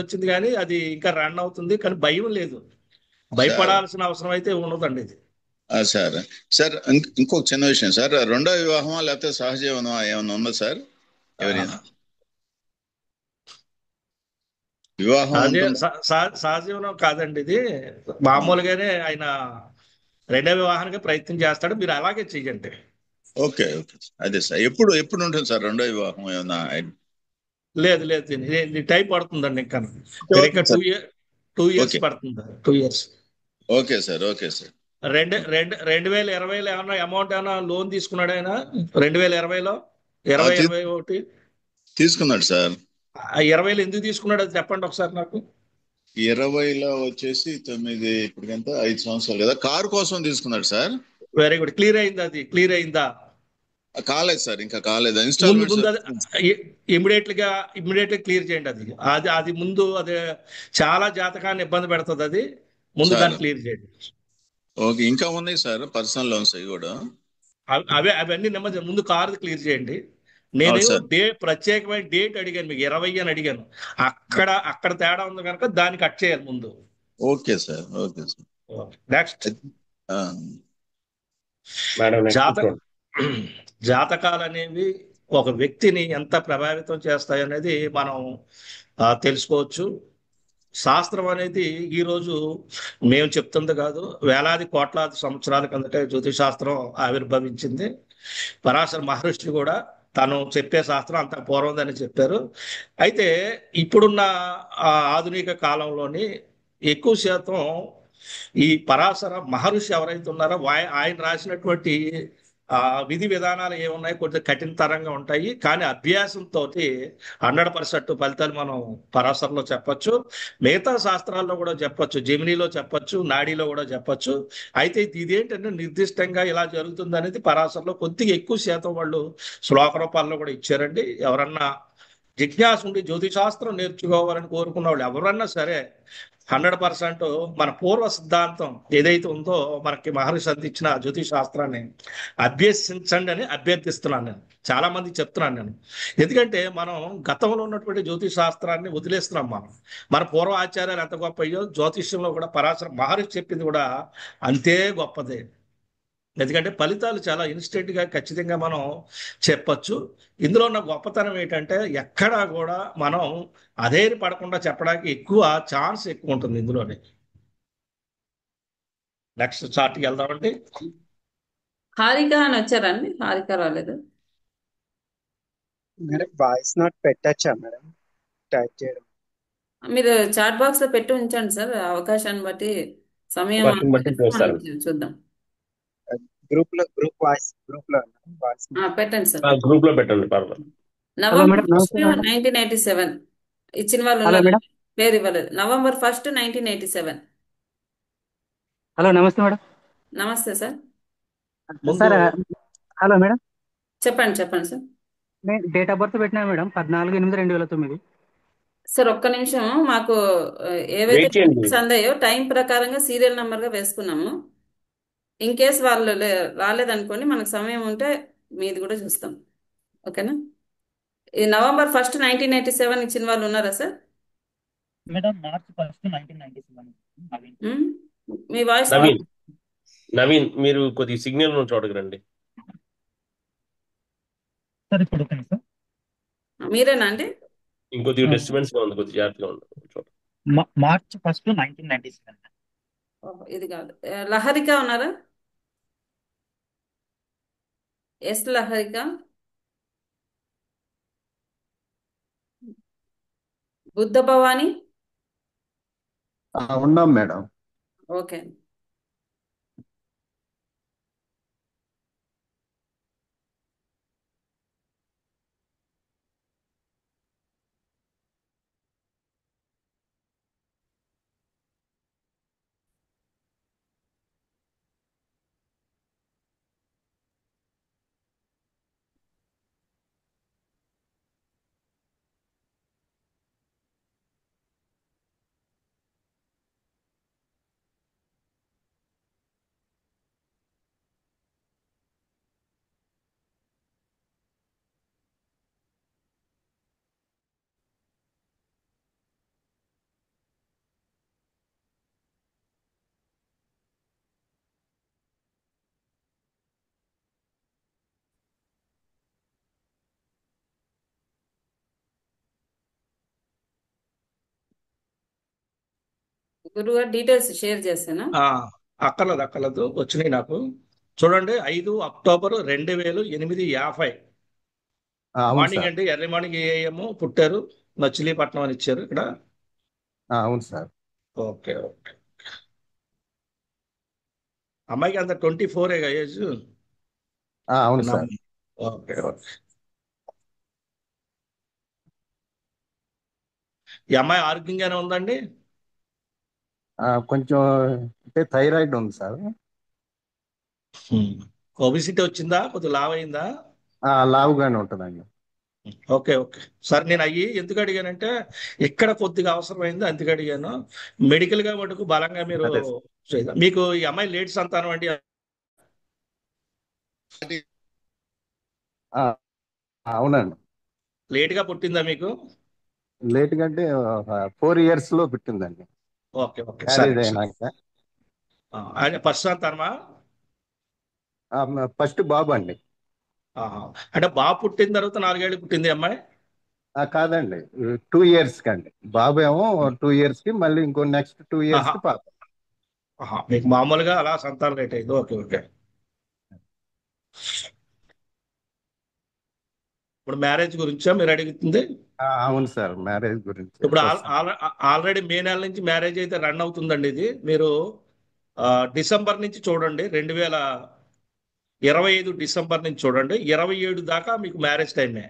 Speaker 2: వచ్చింది కానీ అది ఇంకా రన్ అవుతుంది. కానీ భయం లేదు, భయపడాల్సిన అవసరం అయితే ఉండదండి ఇది.
Speaker 11: సార్ ఇంకొక చిన్న విషయం సార్, రెండో వివాహమా లేకపోతే సహజీవనం ఏమైనా ఉందా సార్? ఎవరైనా వివాహం
Speaker 2: సహజీవనం కాదండి, ఇది మామూలుగానే ఆయన రెండో వివాహానికి ప్రయత్నం చేస్తాడు. మీరు అలాగే చెయ్యండి.
Speaker 11: ఓకే అదే సార్. ఎప్పుడు ఉంటుంది సార్ రెండో వివాహం? ఏమన్నా
Speaker 2: లేదు టైం పడుతుందండి, ఇంకా 2 years పడుతుంది. 2 years.
Speaker 11: Okay sir.
Speaker 2: 2020లో ఏమన్నా అమౌంట్ ఏమన్నా లోన్ తీసుకున్నాడు ఆయన? 2020లో 2021
Speaker 11: తీసుకున్నాడు సార్.
Speaker 2: 20లో ఎందుకు తీసుకున్నాడు అది చెప్పండి ఒకసారి నాకు.
Speaker 11: 20లో వచ్చేసి 9, ఇప్పటికంతా 5 సంవత్సరాలు కదా, కారు కోసం తీసుకున్నాడు సార్.
Speaker 2: Very good. క్లియర్ అయిందా?
Speaker 11: కాలేదు సార్, ఇంకా కాలేదు.
Speaker 2: ఇమ్మీడియట్లీ క్లియర్ చేయండి. అది ముందు అది చాలా జాతకాన్ని ఇబ్బంది పెడుతుంది. అది ముందు దాన్ని క్లియర్ చేయండి.
Speaker 11: ఓకే, ఇంకా ఉన్నాయి సార్ పర్సనల్ లోన్స్ అవి కూడా.
Speaker 2: అవన్నీ నెమ్మది ముందు కారు క్లియర్ చేయండి. నేను
Speaker 11: అవును సార్.
Speaker 2: ప్రత్యేకమైన డేట్ అడిగాను, మీకు 20 అని అడిగాను. అక్కడ తేడా ఉంది కనుక దాన్ని కట్ చేయాలి ముందు.
Speaker 11: Okay sir, okay sir.
Speaker 2: Next
Speaker 11: ఆ,
Speaker 8: మేడం నెక్స్ట్
Speaker 2: జాతక
Speaker 8: చూడండి.
Speaker 2: జాతకాలు అనేవి ఒక వ్యక్తిని ఎంత ప్రభావితం చేస్తాయనేది మనం తెలుసుకోవచ్చు. శాస్త్రం అనేది ఈరోజు మేము చెప్తుంది కాదు, వేలాది కోట్లాది సంవత్సరాల కిందటే జ్యోతిష్ శాస్త్రం ఆవిర్భవించింది. పరాశర మహర్షి కూడా తను చెప్పే శాస్త్రం అంత పూర్వందని చెప్పారు. అయితే ఇప్పుడున్న ఆధునిక కాలంలోని ఎక్కువ శాతం ఈ పరాశర మహర్షి ఎవరైతే ఉన్నారో ఆయన రాసినటువంటి విధి విధానాలు ఏమున్నాయి, కొంచెం కఠినతరంగా ఉంటాయి. కానీ అభ్యాసంతో 100% ఫలితాలు మనం పరాశరలో చెప్పచ్చు, మిగతా శాస్త్రాల్లో కూడా చెప్పచ్చు, జెమినీలో చెప్పచ్చు, నాడీలో కూడా చెప్పచ్చు. అయితే ఇదేంటంటే నిర్దిష్టంగా ఇలా జరుగుతుంది అనేది పరాశరలో కొద్దిగా ఎక్కువ శాతం వాళ్ళు శ్లోక రూపాల్లో కూడా ఇచ్చారండి. ఎవరన్నా జిజ్ఞాస ఉండి జ్యోతిశాస్త్రం నేర్చుకోవాలని కోరుకున్న వాళ్ళు ఎవరన్నా సరే 100% మన పూర్వ సిద్ధాంతం ఏదైతే ఉందో మనకి మహర్షి అందించిన జ్యోతిష్ శాస్త్రాన్ని అభ్యసించండి అని అభ్యర్థిస్తున్నాను నేను. చాలా మంది చెప్తున్నాను నేను. ఎందుకంటే మనం గతంలో ఉన్నటువంటి జ్యోతిష్ శాస్త్రాన్ని వదిలేస్తున్నాం. మన పూర్వ ఆచార్యాలు ఎంత గొప్పయ్యో జ్యోతిష్యంలో కూడా పరాశర మహర్షి చెప్పింది కూడా అంతే గొప్పదే. ఎందుకంటే ఫలితాలు చాలా ఇన్స్టెంట్గా ఖచ్చితంగా మనం చెప్పచ్చు. ఇందులో ఉన్న గొప్పతనం ఏంటంటే ఎక్కడా కూడా మనం అధైర్యపడకుండా చెప్పడానికి ఛాన్స్ ఎక్కువ ఉంటుంది ఇందులోనే. నెక్స్ట్ చార్ట్కి వెళ్దామండి.
Speaker 3: హారిక అని వచ్చారండి? హారిక రాలేదు.
Speaker 10: మేడం వాయిస్ నోట్ పెట్టచ్చా మేడం? టైప్ చేయడం
Speaker 3: మీరు చాట్ బాక్స్ లో పెట్టి ఉంచండి సార్, అవకాశాన్ని బట్టి సమయం
Speaker 8: వర్కింగ్ బట్టి చేస్తారు.
Speaker 3: మనం చూద్దాం.
Speaker 10: గ్రూప్ లో వాయిస్
Speaker 3: పెట్టండి సార్.
Speaker 8: గ్రూప్ లో పెట్టండి పర్వాలేదు.
Speaker 3: నవంబర్ 1, 1987 ఇచ్చిన వాళ్ళు
Speaker 9: హలో
Speaker 3: ఉన్నారు?
Speaker 9: మేడం.
Speaker 3: పేరు ఇవ్వలేదు. నవంబర్ 1, 1987.
Speaker 9: హలో నమస్తే మేడం.
Speaker 3: నమస్తే సార్.
Speaker 9: Sir hello madam.
Speaker 3: చెప్పండి సార్.
Speaker 9: నేను డేట్ ఆఫ్ బర్త్ పెట్టినా మేడం 14/8/2009.
Speaker 3: సార్ ఒక్క నిమిషం, మాకు ఏవైతే
Speaker 8: వెయిట్ చేయండి.
Speaker 3: details అందాయో టైం ప్రకారంగా సీరియల్ నంబర్ గా వేసుకున్నాము. ఇన్ కేస్ వాళ్ళు రాలేదనుకోండి, మనకు సమయం ఉంటే మీది కూడా చూస్తాం. ఓకేనా? ఈ నవంబర్ 1, 1987 ఇచ్చిన వాళ్ళు ఉన్నారా సార్?
Speaker 12: Madam March 1, 1997.
Speaker 3: ఉమ్, మీ వాయిస్
Speaker 8: నవీన్ మీరు కొద్దిగా సిగ్నల్ నుంచి చూడగరండి.
Speaker 12: సార్ ఇప్పుడు ఓకే సార్.
Speaker 3: మీరేనా అండి?
Speaker 8: ఇంకొద్దిగా డిస్టర్బెన్స్ గా ఉంది, కొద్దిగా జాగ్రత్తగా ఉంది.
Speaker 12: మార్చ్ 1, 1997.
Speaker 3: ఇది కాదు. లహరిక ఉన్నారా? ఎస్ లహరిక. బుద్ధ భవాని.
Speaker 13: ఉన్నాం మేడం.
Speaker 3: ఓకే. గురుగారు డీటెయిల్స్ షేర్ చేశాను.
Speaker 2: అక్కర్లేదు వచ్చినాయి నాకు. చూడండి, 5 అక్టోబర్ 2008 మార్నింగ్ అండి. ఎర్లీ మార్నింగ్ AM పుట్టారు. మచిలీపట్నం అని ఇచ్చారు ఇక్కడ.
Speaker 13: అవును సార్.
Speaker 2: ఓకే. అమ్మాయికి అంత 24 ఏజ్.
Speaker 13: అవును సార్.
Speaker 2: ఓకే. ఈ అమ్మాయి ఆరోగ్యంగానే ఉందండి?
Speaker 13: కొంచెం అంటే థైరాయిడ్ ఉంది సార్.
Speaker 2: ఒబిసిటీ వచ్చిందా? కొద్దిగా లావ్ అయిందా?
Speaker 13: లావుగానే ఉంటుందండి.
Speaker 2: ఓకే. సార్ నేను ఎందుకు అడిగానంటే ఇక్కడ కొద్దిగా అవసరమైంది, అందుకు అడిగాను. మెడికల్ గా మటుకు బలంగా మీరు మీకు ఈ అమ్మాయి లేట్ సంతానం అండి?
Speaker 13: అవునండి.
Speaker 2: లేట్గా పుట్టిందా మీకు?
Speaker 13: లేట్ కంటే 4 years లో పుట్టిందండి
Speaker 2: ఓకే ఓకే, సరే
Speaker 13: మ్యారేజ్
Speaker 2: సరే.
Speaker 13: అయినాక.
Speaker 2: ఆయన ఫస్ట్ సంతానమా?
Speaker 13: ఫస్ట్ బాబు అండి.
Speaker 2: ఆహా. అంటే బాబు పుట్టిన తర్వాత 4 ఏళ్ళు పుట్టింది అమ్మాయి?
Speaker 13: కాదండి, 2 years కండి. బాబు ఏమో 2 years కి, మళ్ళీ ఇంకో నెక్స్ట్ 2 years
Speaker 2: ఆహా.
Speaker 13: కి పాప.
Speaker 2: ఆహా. మీకు మామూలుగా అలా సంతానం లేట్ అయింది. Okay okay. ఇప్పుడు మ్యారేజ్ గురించా మీరు అడుగుతుంది?
Speaker 13: అవును సార్, మ్యారేజ్ గురించి
Speaker 2: ఇప్పుడు
Speaker 13: ప్రస్తుతం.
Speaker 2: ఆల్రెడీ మే నెల నుంచి మ్యారేజ్ అయితే రన్ అవుతుందండి. ఇది మీరు డిసెంబర్ నుంచి చూడండి, 2025 డిసెంబర్ నుంచి చూడండి, 27 దాకా మీకు మ్యారేజ్ టైమే.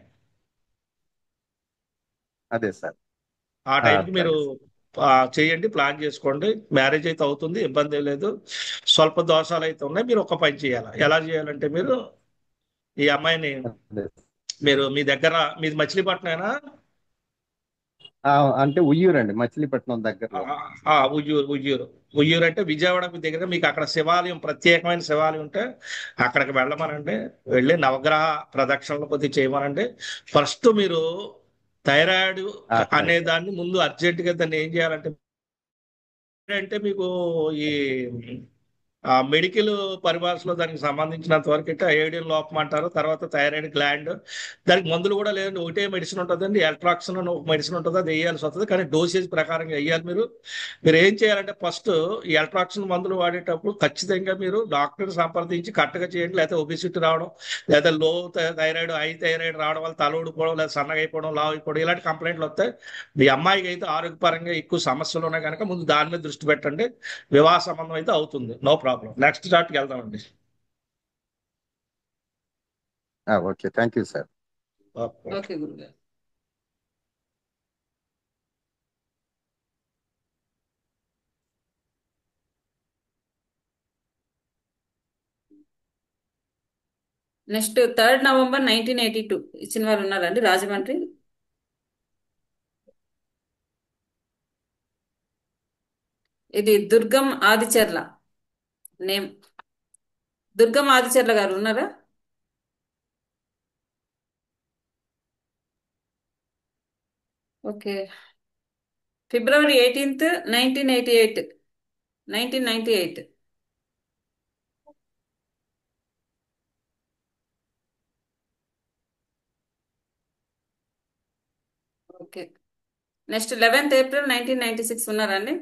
Speaker 13: అదే సార్.
Speaker 2: ఆ టైంకి మీరు
Speaker 13: అట్లాగే సార్.
Speaker 2: చేయండి, ప్లాన్ చేసుకోండి. మ్యారేజ్ అయితే అవుతుంది, ఇబ్బంది ఏం లేదు. స్వల్ప దోషాలు అయితే ఉన్నాయి. మీరు ఒక పని చేయాలి. ఎలా చేయాలంటే, మీరు ఈ అమ్మాయిని
Speaker 13: అదే.
Speaker 2: మీ దగ్గర, మీది మచిలీపట్నమేనా?
Speaker 13: అంటే ఉయ్యూరండి, మచిలీపట్నం దగ్గరలో.
Speaker 2: ఉయ్యూరు అంటే విజయవాడకు దగ్గర. మీకు అక్కడ శివాలయం, ప్రత్యేకమైన శివాలయం ఉంటే అక్కడికి వెళ్ళమనండి. వెళ్ళి నవగ్రహ ప్రదక్షిణలు కొద్ది చేయమనండి. ఫస్ట్ మీరు థైరాయిడ్
Speaker 13: అట్లాగే
Speaker 2: అనే
Speaker 13: సార్.
Speaker 2: దాన్ని ముందు అర్జెంటుగా దాన్ని ఏం చేయాలంటే, మీకు ఈ మెడికల్ పరిభాషలో దానికి సంబంధించినంత వరకు అయితే అయోడిన్ లోపం అంటారు. తర్వాత థైరాయిడ్ గ్లాండ్, దానికి మందులు కూడా లేదండి. ఒకటే మెడిసిన్ ఉంటుందండి, ఎల్ట్రాక్సిన్ అని ఒక మెడిసిన్ ఉంటుంది. అది వేయాల్సి వస్తుంది, కానీ డోసేజ్ ప్రకారంగా వేయాలి. మీరు ఏం చేయాలంటే, ఫస్ట్ ఈ ఎల్ట్రాక్సిన్ మందులు వాడేటప్పుడు ఖచ్చితంగా మీరు డాక్టర్ సంప్రదించి కరెక్ట్గా చేయండి. లేకపోతే ఒబిసిటీ రావడం, లేదా లో థైరాయిడ్, హై థైరాయిడ్ రావడం వల్ల తల ఊడిపోవడం, లేదా సన్నగా అయిపోవడం, లావు అయిపోవడం, ఇలాంటి కంప్లైంట్లు వస్తాయి. మీ అమ్మాయికి అయితే ఆరోగ్యపరంగా ఎక్కువ సమస్యలు ఉన్నాయి కనుక ముందు దాని మీద దృష్టి పెట్టండి. వివాహ సంబంధం అయితే అవుతుంది, నో ప్రాబ్లం. నెక్స్ట్ చార్ట్కి వెళ్దామండి.
Speaker 13: Okay, thank you sir.
Speaker 2: Okay.
Speaker 3: Okay గురుగారు. నెక్స్ట్ 3rd November 1982 ఇచ్చిన వారు ఉన్నారండి రాజమండ్రి. ఇది దుర్గం ఆదిచర్ల నేమ్. దుర్గం ఆదిచర్ల గారు ఉన్నారా? Okay. February 18th 1988. 1998. Okay. Next 11th April 1996 ఉన్నారండి?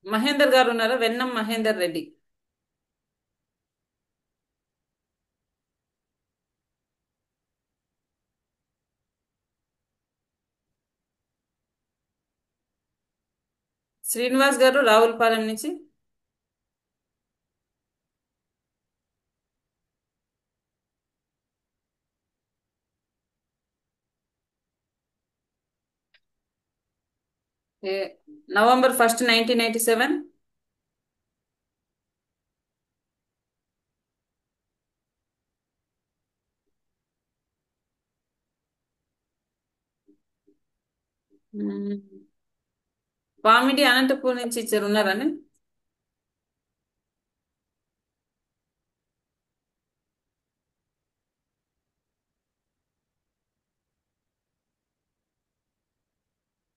Speaker 3: మహేందర్ గారు ఉన్నారా? వెన్నం మహేందర్ రెడ్డి. శ్రీనివాస్ గారు రావులపాలెం నుంచి. November 1st 1987. పామిడి అనంతపూర్ నుంచి ఇచ్చారు, ఉన్నారని?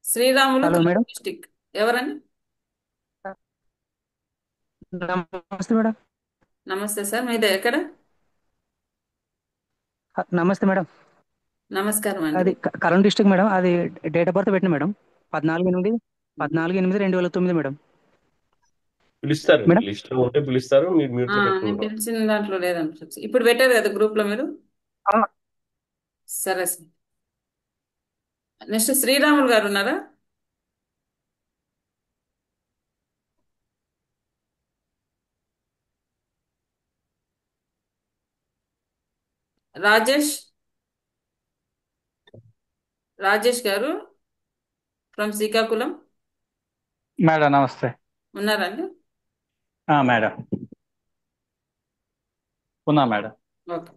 Speaker 3: Sriramulu
Speaker 12: hello madam.
Speaker 3: డిస్టిక్. ఎవరండి?
Speaker 12: నమస్తే మేడం.
Speaker 3: నమస్తే సార్, మీది ఎక్కడ?
Speaker 12: నమస్తే మేడం.
Speaker 3: నమస్కారం
Speaker 12: అది
Speaker 3: అండి.
Speaker 12: Karan district madam. అది డేట్ ఆఫ్ బర్త్ పెట్టిన మేడం 14/8/2009 మేడం.
Speaker 8: పిలుస్తారు,
Speaker 12: మేడం
Speaker 8: లిస్ట్ లో ఉంటే పిలుస్తారు. మీరు మ్యూట్ లో
Speaker 3: నేను
Speaker 8: పెట్టుకుంటాం.
Speaker 3: పిలిచిన దాంట్లో లేదనిపించచ్చు. ఇప్పుడు పెట్టారు కదా గ్రూప్ లో మీరు. సరే సార్. నెక్స్ట్ శ్రీరాములు గారు ఉన్నారా? రాజేష్ గారు ఫ్రమ్ శ్రీకాకుళం
Speaker 9: మేడం నమస్తే.
Speaker 3: ఉన్నారండి?
Speaker 9: మేడం ఉన్నా మేడం.
Speaker 3: ఓకే.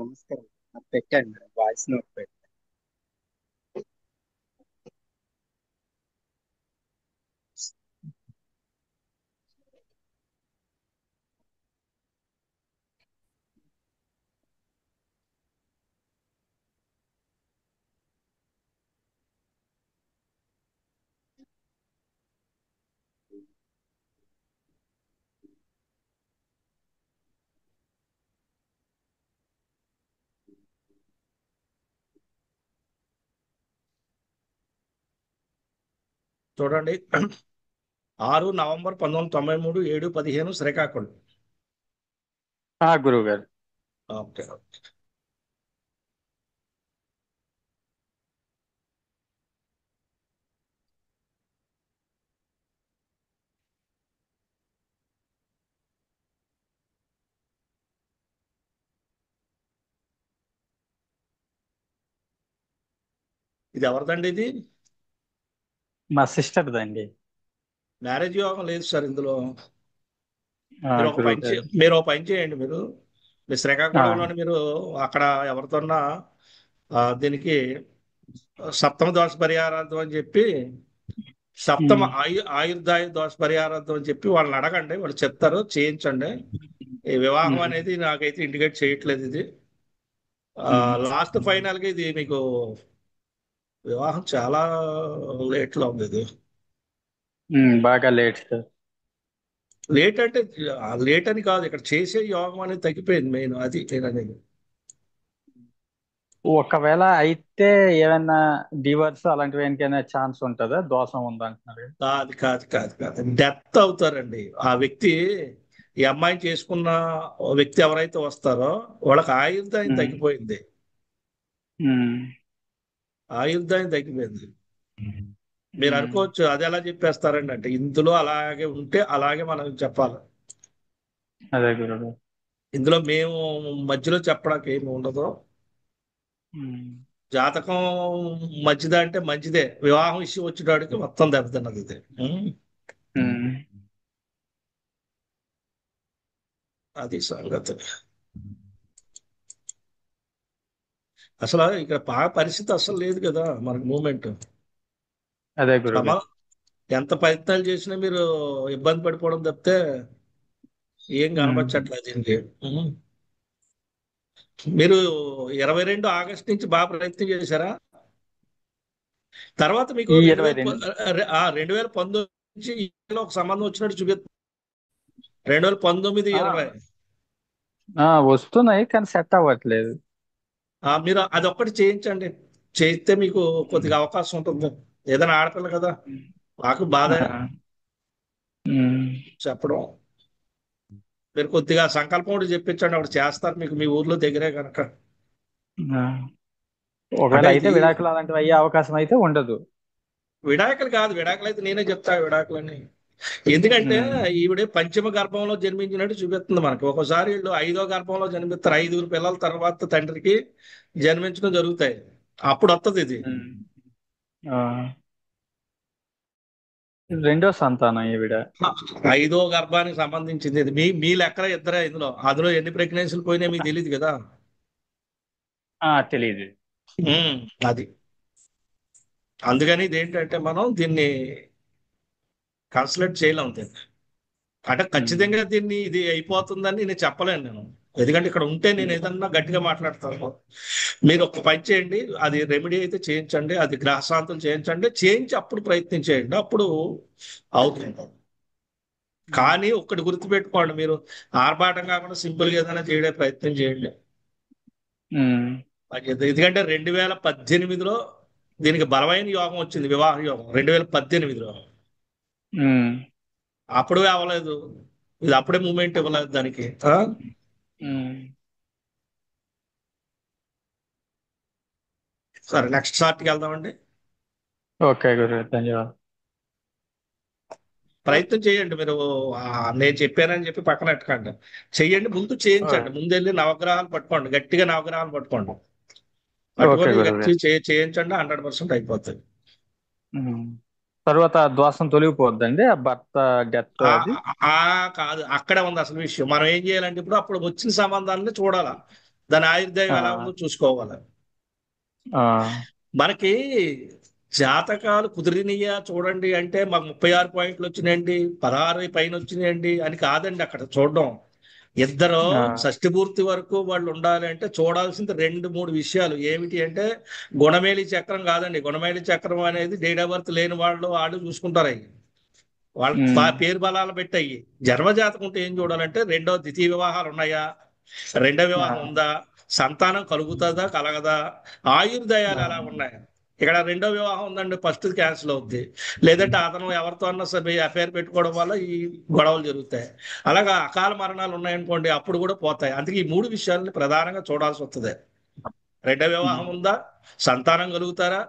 Speaker 10: నమస్కారం. పెట్టండి మేడం, వాయిస్ నోట్ పెట్టండి.
Speaker 2: చూడండి, 6 నవంబర్ 1993, 7:15 శ్రీకాకుళం.
Speaker 14: గురువు గారు.
Speaker 2: ఓకే. ఇది ఎవరిదండి? ఇది
Speaker 14: మా సిస్టర్ దండి.
Speaker 2: మ్యారేజ్ యోగం లేదు సార్ ఇందులో.
Speaker 14: గురువు గారు.
Speaker 2: మీరు ఒక పని చేయండి. మీరు శ్రీకాకుళంలోని మీరు అక్కడ ఎవరితోన్నా దీనికి సప్తమ దోష పరిహారార్థం అని చెప్పి, సప్తమ ఆయుర్దాయ దోష పరిహారార్థం అని చెప్పి వాళ్ళని అడగండి, వాళ్ళు చెప్తారు, చేయించండి. ఈ వివాహం అనేది నాకైతే ఇండికేట్ చేయట్లేదు. ఇది లాస్ట్ ఫైనల్ గా ఇది మీకు వివాహం చాలా లేట్ లో ఉంది. ఇది
Speaker 14: బాగా లేట్ సార్.
Speaker 2: లేట్ అంటే లేట్ అని కాదు, ఇక్కడ చేసే యోగం అనేది తగ్గిపోయింది. మెయిన్ అది నేను అనేది.
Speaker 14: ఒకవేళ అయితే ఏమైనా డివర్స్ అలాంటివి ఏమైనా ఛాన్స్ ఉంటుందా? దోషం ఉందంటున్నారు.
Speaker 2: కాదు కాదు కాదు కాదు, డెత్ అవుతారండి ఆ వ్యక్తి. ఈ అమ్మాయిని చేసుకున్న వ్యక్తి ఎవరైతే వస్తారో వాళ్ళకి ఆయుర్దాయం తగ్గిపోయింది. ఆయుర్దాయం తగ్గిపోయింది. మీరు అనుకోవచ్చు అది ఎలా చెప్పేస్తారండి అంటే, ఇందులో అలాగే ఉంటే అలాగే మనం చెప్పాలి.
Speaker 14: అదే గురువు.
Speaker 2: ఇందులో మేము మధ్యలో చెప్పడానికి ఏమి ఉండదు. జాతకం మంచిదా అంటే మంచిదే, వివాహం ఇష్యూ వచ్చేటాడికి మొత్తం దెబ్బతిన్నది ఇది. అది సంగతి. అసలు ఇక్కడ బాగా పరిస్థితి అసలు లేదు కదా మనకు మూమెంట్.
Speaker 14: అదే గురువు.
Speaker 2: ఎంత ప్రయత్నాలు చేసినా మీరు ఇబ్బంది పడిపోవడం తప్పితే ఏం కనపచ్చట్లేదు దీనికి. మీరు 22 ఆగస్టు నుంచి బాగా ప్రయత్నం చేశారా? తర్వాత మీకు 2019 నుంచి ఒక సంబంధం వచ్చినట్టు చూపిస్తుంది. 2019, 20
Speaker 14: వస్తున్నాయి కానీ సెట్ అవ్వట్లేదు.
Speaker 2: మీరు అదొక్కటి చేయించండి. చేయిస్తే మీకు కొద్దిగా అవకాశం ఉంటుంది. ఏదైనా ఆడపిల్ల కదా, నాకు బాధ చెప్పడం. మీరు కొద్దిగా సంకల్పం కూడా చెప్పించండి, అప్పుడు చేస్తారు మీకు, మీ ఊర్లో దగ్గరే కనుక.
Speaker 14: ఒకవేళ అయితే విడాకులు అలాంటివి అయ్యే అవకాశం అయితే ఉండదు.
Speaker 2: విడాకులు కాదు, విడాకులు అయితే నేనే చెప్తా విడాకులని. ఎందుకంటే ఈవిడే పంచమ గర్భంలో జన్మించినట్టు చూపిస్తుంది మనకి. ఒక్కోసారి వీళ్ళు 5వ గర్భంలో జన్మిస్తారు. 5 పిల్లల తర్వాత తండ్రికి జన్మించడం జరుగుతాయి. అప్పుడు వస్తుంది ఇది.
Speaker 14: రెండో సంతానం ఈవిడ.
Speaker 2: 5వ గర్భానికి సంబంధించింది ఇది. మీ లెక్కల ఇద్దరే ఇందులో. అందులో ఎన్ని ప్రెగ్నెన్సీలు పోయినా మీకు తెలియదు కదా.
Speaker 14: తెలియదు.
Speaker 2: అది అందుకని ఇదేంటంటే మనం దీన్ని కన్సల్ట్ చేయలేము. దీన్ని అంటే ఖచ్చితంగా దీన్ని ఇది అయిపోతుందని నేను చెప్పలేను నేను. ఎందుకంటే ఇక్కడ ఉంటే నేను ఏదన్నా గట్టిగా మాట్లాడతాను. మీరు ఒక పని చేయండి, అది రెమెడీ అయితే చేయించండి, అది గ్రహశాంతులు చేయించి అప్పుడు ప్రయత్నం చేయండి, అప్పుడు అవుతుంది. కానీ ఒక్కటి గుర్తుపెట్టుకోండి, మీరు ఆర్భాటం కాకుండా సింపుల్గా ఏదైనా చేయడే ప్రయత్నం చేయండి. ఎందుకంటే 2018లో దీనికి బలమైన యోగం వచ్చింది, వివాహ యోగం. 2018లో అప్పుడు అవ్వలేదు, ఇది అప్పుడే మూమెంట్ ఇవ్వలేదు దానికి. సరే, నెక్స్ట్ చార్ట్కి వెళ్దామండి.
Speaker 14: ఓకే గురు, ధన్యవాదాలు.
Speaker 2: ప్రయత్నం చేయండి మీరు. నేను చెప్పానని చెప్పి పక్కన ఎట్టకండి, చెయ్యండి. ముందు చేయించండి. ముందు వెళ్ళి నవగ్రహాలు పట్టుకోండి, గట్టిగా నవగ్రహాలు పట్టుకోండి. పట్టుకొని చేయించండి, 100% అయిపోతుంది.
Speaker 14: తర్వాత దోషం తొలగిపోద్దండి ఆ భర్త డెత్?
Speaker 2: కాదు, అక్కడే ఉంది అసలు విషయం. మనం ఏం చేయాలంటే ఇప్పుడు అప్పుడు వచ్చిన సంబంధాలని చూడాలా. దాని ఆయుర్దాయం ఎలా ఉందో చూసుకోవాలి. మనకి జాతకాలు కుదిరినయ్యా చూడండి అంటే మాకు 36 పాయింట్లు వచ్చినాయండి, 16 పైన వచ్చినాయండి అని కాదండి అక్కడ చూడడం. ఇద్దరు షష్ఠి వరకు వాళ్ళు ఉండాలి అంటే చూడాల్సింది 2-3 విషయాలు. ఏమిటి అంటే గుణమేలి చక్రం కాదండి. గుణమేలి చక్రం అనేది డేట్ ఆఫ్ బర్త్ లేని వాళ్ళు చూసుకుంటారు. అవి వాళ్ళ పేరు బలాలు పెట్టాయి. జన్మజాతకం ఉంటే ఏం చూడాలంటే ద్వితీయ వివాహాలు ఉన్నాయా, రెండో వివాహం ఉందా, సంతానం కలుగుతుందా కలగదా, ఆయుర్దయాలు ఎలా ఉన్నాయా. ఇక్కడ రెండో వివాహం ఉందండి, ఫస్ట్ క్యాన్సిల్ అవుద్ది. లేదంటే అతను ఎవరితో అన్నా అఫైర్ పెట్టుకోవడం వల్ల ఈ గొడవలు జరుగుతాయి. అలాగా అకాల మరణాలు ఉన్నాయనుకోండి, అప్పుడు కూడా పోతాయి. అందుకే ఈ 3 విషయాలని ప్రధానంగా చూడాల్సి వస్తుంది. రెండో వివాహం ఉందా, సంతానం కలుగుతారా,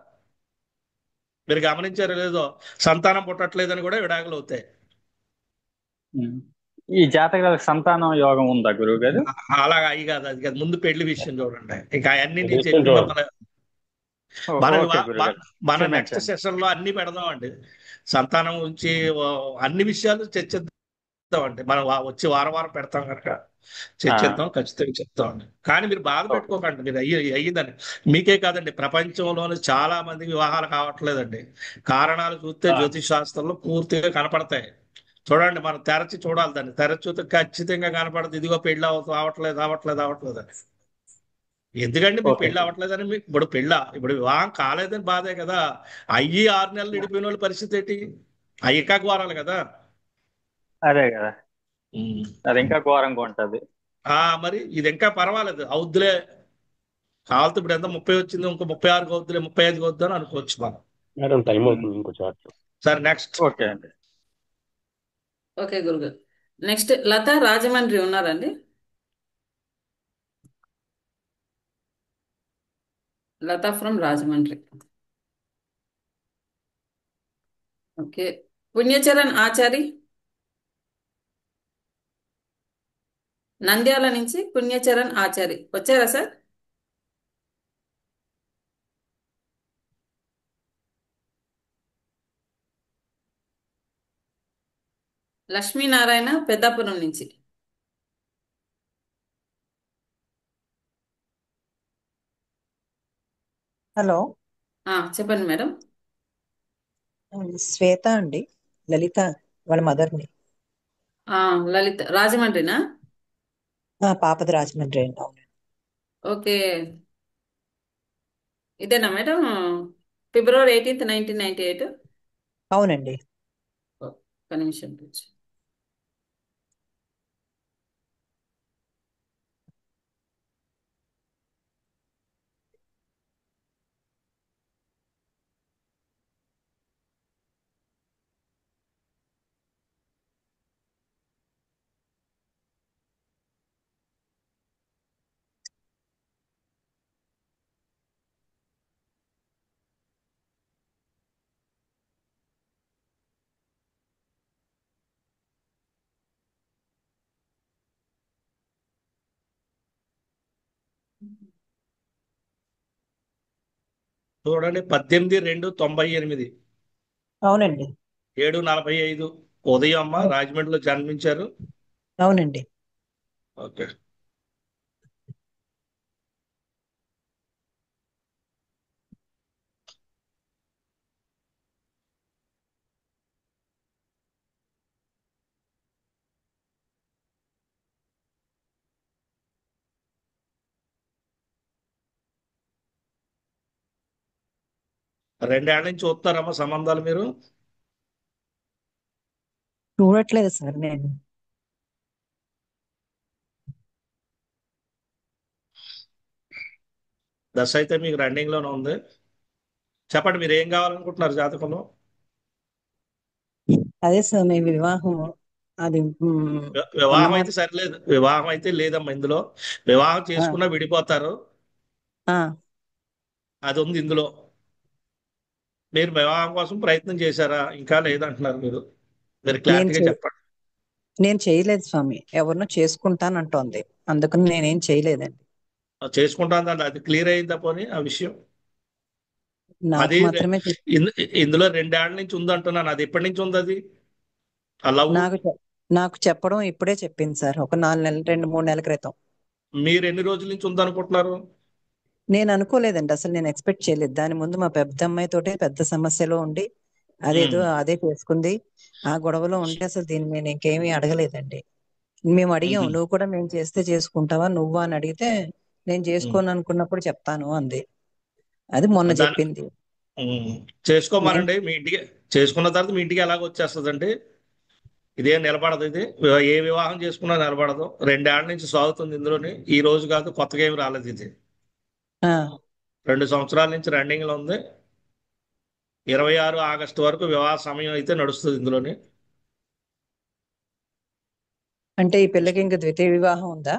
Speaker 2: మీరు గమనించారో లేదో సంతానం పుట్టట్లేదని కూడా విడాకులు అవుతాయి.
Speaker 14: ఈ జాతకాలకు సంతానం యోగం ఉందా గురువు గారు?
Speaker 2: అలాగా అయ్యి కాదు, అది కాదు. ముందు పెళ్లి విషయం చూడండి. ఇంకా అన్ని నేను చెప్పి మన నెక్స్ట్ సెషన్ లో అన్ని పెడదామండి. సంతానం గురించి అన్ని విషయాలు చర్చిద్దామండి. మనం వచ్చి వారం పెడతాం కనుక చర్చిద్దాం, ఖచ్చితంగా చెప్తామండి. కానీ మీరు బాధ పెట్టుకోకండి. మీరు అయ్యిందని మీకే కాదండి, ప్రపంచంలోని చాలా మందికి వివాహాలు కావట్లేదండి. కారణాలు చూస్తే జ్యోతిష్ శాస్త్రంలో పూర్తిగా కనపడతాయి. చూడండి, మనం తెరచి చూడాలి. దాన్ని తెరచి చూస్తే ఖచ్చితంగా కనపడదు. ఇదిగో పెళ్ళి అవట్లేదు అని. ఎందుకంటే మీకు పెళ్ళి అవ్వట్లేదని ఇప్పుడు వివాహం కాలేదని బాధే కదా. 6 నెలలు నిడిపోయిన వాళ్ళ పరిస్థితి ఏంటి? ఇంకా ఘోరాలు కదా.
Speaker 14: అదే కదా, అది ఇంకా ఘోరంగా ఉంటది.
Speaker 2: మరి ఇది ఇంకా పర్వాలేదు, అవుద్దులే. కావాలంటే ఇప్పుడు ఎంత 30 వచ్చింది, ఇంకో 36 అవుద్దులే, 35 అవుద్దు అని అనుకోవచ్చు మనం.
Speaker 8: టైం అవుతుంది ఇంకో.
Speaker 2: సరే, నెక్స్ట్.
Speaker 14: ఓకే అండి.
Speaker 3: ఓకే గురుగారు. నెక్స్ట్ లతా రాజమండ్రి ఉన్నారండి? లతా ఫ్రమ్ రాజమండ్రి. ఓకే. పుణ్యచరణ్ ఆచారి నంద్యాల నుంచి. పుణ్యచరణ్ ఆచారి వచ్చారా సార్? లక్ష్మీనారాయణ పెద్దాపురం నుంచి.
Speaker 15: హలో,
Speaker 3: చెప్పండి మేడం.
Speaker 15: శ్వేత అండి, లలిత వాళ్ళ మదర్ని.
Speaker 3: లలిత రాజమండ్రినా?
Speaker 15: పాపది రాజమండ్రి అండి. అవును.
Speaker 3: ఓకే, ఇదేనా మేడం? February 18th, 1998.
Speaker 15: అవునండి.
Speaker 3: ఒక్క నిమిషం ప్లీజ్.
Speaker 2: చూడండి, 18/2/98.
Speaker 15: అవునండి.
Speaker 2: 7:45 ఉదయం అమ్మ రాజమండ్రిలో జన్మించారు.
Speaker 15: అవునండి.
Speaker 2: ఓకే. రెండేళ్ల నుంచి చూస్తున్నారమ్మా సంబంధాలు మీరు?
Speaker 15: చూడట్లేదు సార్ నేను.
Speaker 2: దశ అయితే మీకు రన్నింగ్ లోనే ఉంది. చెప్పండి, మీరు ఏం కావాలనుకుంటున్నారు జాతకంలో?
Speaker 15: అదే సార్ మీ వివాహం అది
Speaker 2: వివాహం అయితే సరిలేదు. వివాహం అయితే లేదమ్మా ఇందులో. వివాహం చేసుకున్నా విడిపోతారు, అది ఉంది ఇందులో. మీరు వివాహం కోసం ప్రయత్నం చేశారా? ఇంకా లేదంటున్నారు మీరు. క్లారిటీగా చెప్పండి.
Speaker 15: నేను చేయలేదు స్వామి, ఎవరినో చేసుకుంటానంటోంది, అందుకని నేనేం చేయలేదండి.
Speaker 2: చేసుకుంటాను, అది క్లియర్ అయిందా పోనీ ఆ విషయం?
Speaker 15: నాకు మాత్రమే
Speaker 2: ఇందులో 2 ఏళ్ల నుంచి ఉంది అంటున్నాను. అది ఎప్పటి నుంచి ఉంది అది?
Speaker 15: నాకు చెప్పడం ఇప్పుడే చెప్పింది సార్, ఒక 4 నెలలు 2-3 నెలల క్రితం.
Speaker 2: మీరు ఎన్ని రోజుల నుంచి ఉందనుకుంటున్నారు?
Speaker 15: నేను అనుకోలేదండి, అసలు నేను ఎక్స్పెక్ట్ చేయలేదు. దాని ముందు మా పెద్ద అమ్మాయి తోటే పెద్ద సమస్యలో ఉండి అదేదో అదే చేసుకుంది. ఆ గొడవలో ఉండి అసలు దీన్ని నేను ఇంకేమీ అడగలేదండి. మేము అడిగాం, నువ్వు కూడా మేము చేస్తే చేసుకుంటావా నువ్వా అని అడిగితే నేను చేసుకోను అనుకున్నప్పుడు చెప్తాను అంది. అది మొన్న
Speaker 2: దాని
Speaker 15: చెప్పింది. నేను
Speaker 2: చేసుకోమనండి. మీ ఇంటికి చేసుకున్న తర్వాత మీ ఇంటికి ఎలాగ వచ్చేస్తుందండి. ఇదేం నిలబడదు. ఇది ఏ వివాహం చేసుకున్నా నిలబడదు. 2 ఏళ్ల నుంచి సాగుతుంది ఇందులోని. ఈ రోజు కాదు, కొత్తగా ఏమి రాలేదు. ఇది 2 సంవత్సరాల నుంచి రన్నింగ్ లో ఉంది. 26 ఆగస్టు వరకు వివాహ సమయం అయితే నడుస్తుంది ఇందులోని.
Speaker 15: అంటే ఈ పిల్లకి ఇంకా ద్వితీయ వివాహం ఉందా?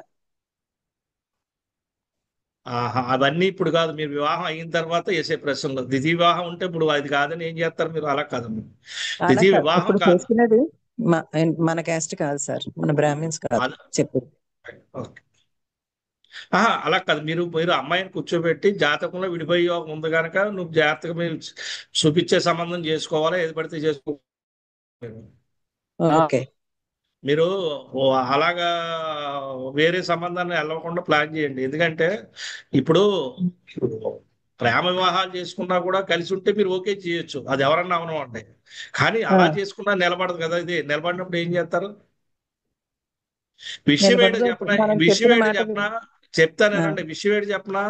Speaker 2: అవన్నీ ఇప్పుడు కాదు. మీరు వివాహం అయిన తర్వాత వేసే ప్రశ్నలు. ద్వితీయ వివాహం ఉంటే ఇప్పుడు అది కాదని ఏం చేస్తారు మీరు? అలా కాదమ్మా.
Speaker 15: అలా
Speaker 2: ద్వితీయ
Speaker 15: కాదు,
Speaker 2: వివాహం
Speaker 15: ఇప్పుడు
Speaker 2: కాదు.
Speaker 15: చేసుకునేది మన క్యాస్ట్ కాదు సార్, మన బ్రాహ్మిన్స్ కాదు చెప్పు.
Speaker 2: ఓకే. అలా కాదు. మీరు అమ్మాయిని కూర్చోబెట్టి జాతకంలో విడిపోయి ఉంది కనుక నువ్వు జాగ్రత్తగా మీరు చూపించే సంబంధం చేసుకోవాలా, ఏది పడితే చేసుకో.
Speaker 15: ఓకే.
Speaker 2: మీరు అలాగా వేరే సంబంధాన్ని వెళ్ళకుండా ప్లాన్ చేయండి. ఎందుకంటే ఇప్పుడు ప్రేమ వివాహాలు చేసుకున్నా కూడా కలిసి ఉంటే మీరు ఓకే చేయొచ్చు, అది ఎవరన్నా అవనమంటే. కానీ అలా చేసుకున్నా నిలబడదు కదా. ఇది నిలబడినప్పుడు ఏం చేస్తారు? విషయం ఏంటో చెప్పనా? విషయం ఏంటో చెప్పనా? చెప్తానేనండి. విషయం ఏంటో చెప్పనా?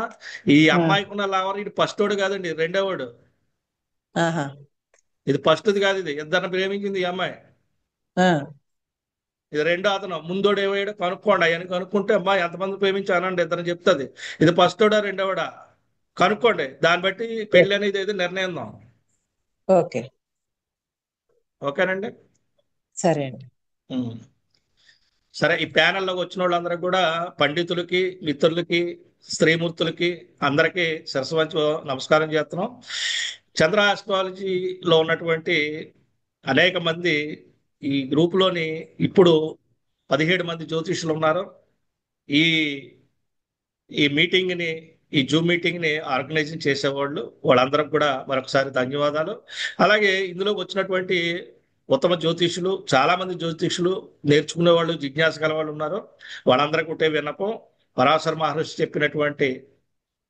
Speaker 2: ఈ అమ్మాయికున్న లవర్ ఇది ఫస్టోడు కాదండి, రెండోవాడు. ఇది ఫస్ట్ది కాదు. ఇది ఇద్దరిని ప్రేమించింది ఈ అమ్మాయి. ఇది రెండో అతను. ముందోడు ఏవాడో కనుక్కోండి. అవన్నీ కనుక్కుంటే అమ్మాయి ఎంతమంది ప్రేమించానండి ఇద్దరు చెప్తుంది. ఇది ఫస్టోడా రెండోవాడా కనుక్కోండి. దాన్ని బట్టి పెళ్లి అనేది ఏది నిర్ణయిద్దాం.
Speaker 15: ఓకే.
Speaker 2: ఓకేనండి.
Speaker 15: సరే అండి.
Speaker 2: సరే, ఈ ప్యానెల్లోకి వచ్చిన వాళ్ళందరికీ కూడా పండితులకి, మిత్రులకి, స్త్రీమూర్తులకి అందరికీ శిరస్సు వంచి నమస్కారం చేస్తున్నాం. చంద్ర ఆస్ట్రాలజీలో ఉన్నటువంటి అనేక మంది ఈ గ్రూపులోని ఇప్పుడు 17 మంది జ్యోతిష్యులు ఉన్నారు. ఈ మీటింగ్ని, ఈ జూమ్ మీటింగ్ని ఆర్గనైజింగ్ చేసేవాళ్ళు వాళ్ళందరికి కూడా మరొకసారి ధన్యవాదాలు. అలాగే ఇందులోకి వచ్చినటువంటి ఉత్తమ జ్యోతిష్యులు, చాలా మంది జ్యోతిష్యులు నేర్చుకునే వాళ్ళు, జిజ్ఞాస గల వాళ్ళు ఉన్నారు. వాళ్ళందరికీ ఒకటే విన్నపం, పరాశర మహర్షి చెప్పినటువంటి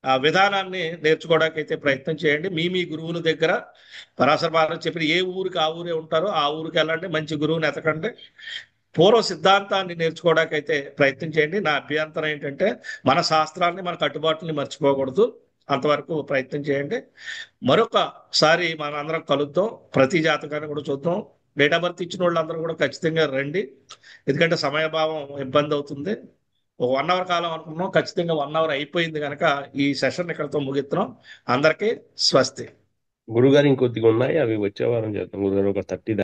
Speaker 2: ఆ విధానాన్ని నేర్చుకోవడానికి అయితే ప్రయత్నం చేయండి. మీ గురువుల దగ్గర పరాశర మహర్షి చెప్పిన ఏ ఊరికి ఆ ఊరే ఉంటారో ఆ ఊరికి వెళ్ళండి, మంచి గురువుని ఎతకండి. పూర్వ సిద్ధాంతాన్ని నేర్చుకోవడానికి అయితే ప్రయత్నం చేయండి. నా అభ్యంతరం ఏంటంటే మన శాస్త్రాన్ని, మన కట్టుబాట్లని మర్చిపోకూడదు. అంతవరకు ప్రయత్నం చేయండి. మరొకసారి మన అందరం కలుద్దాం. ప్రతి జాతకాన్ని కూడా చూద్దాం. డేట్ ఆఫ్ బర్త్ ఇచ్చిన వాళ్ళందరూ కూడా ఖచ్చితంగా రండి. ఎందుకంటే సమయభావం ఇబ్బంది అవుతుంది. ఒక 1 అవర్ కాలం అనుకున్నాం, ఖచ్చితంగా 1 అవర్ అయిపోయింది కనుక ఈ సెషన్ ఇక్కడతో ముగిస్తున్నాం. అందరికీ స్వస్తి.
Speaker 8: గురుగారు ఇంకొద్దిగా ఉన్నాయి, అవి వచ్చే వారం చేద్దాం గురుగారు. ఒక 30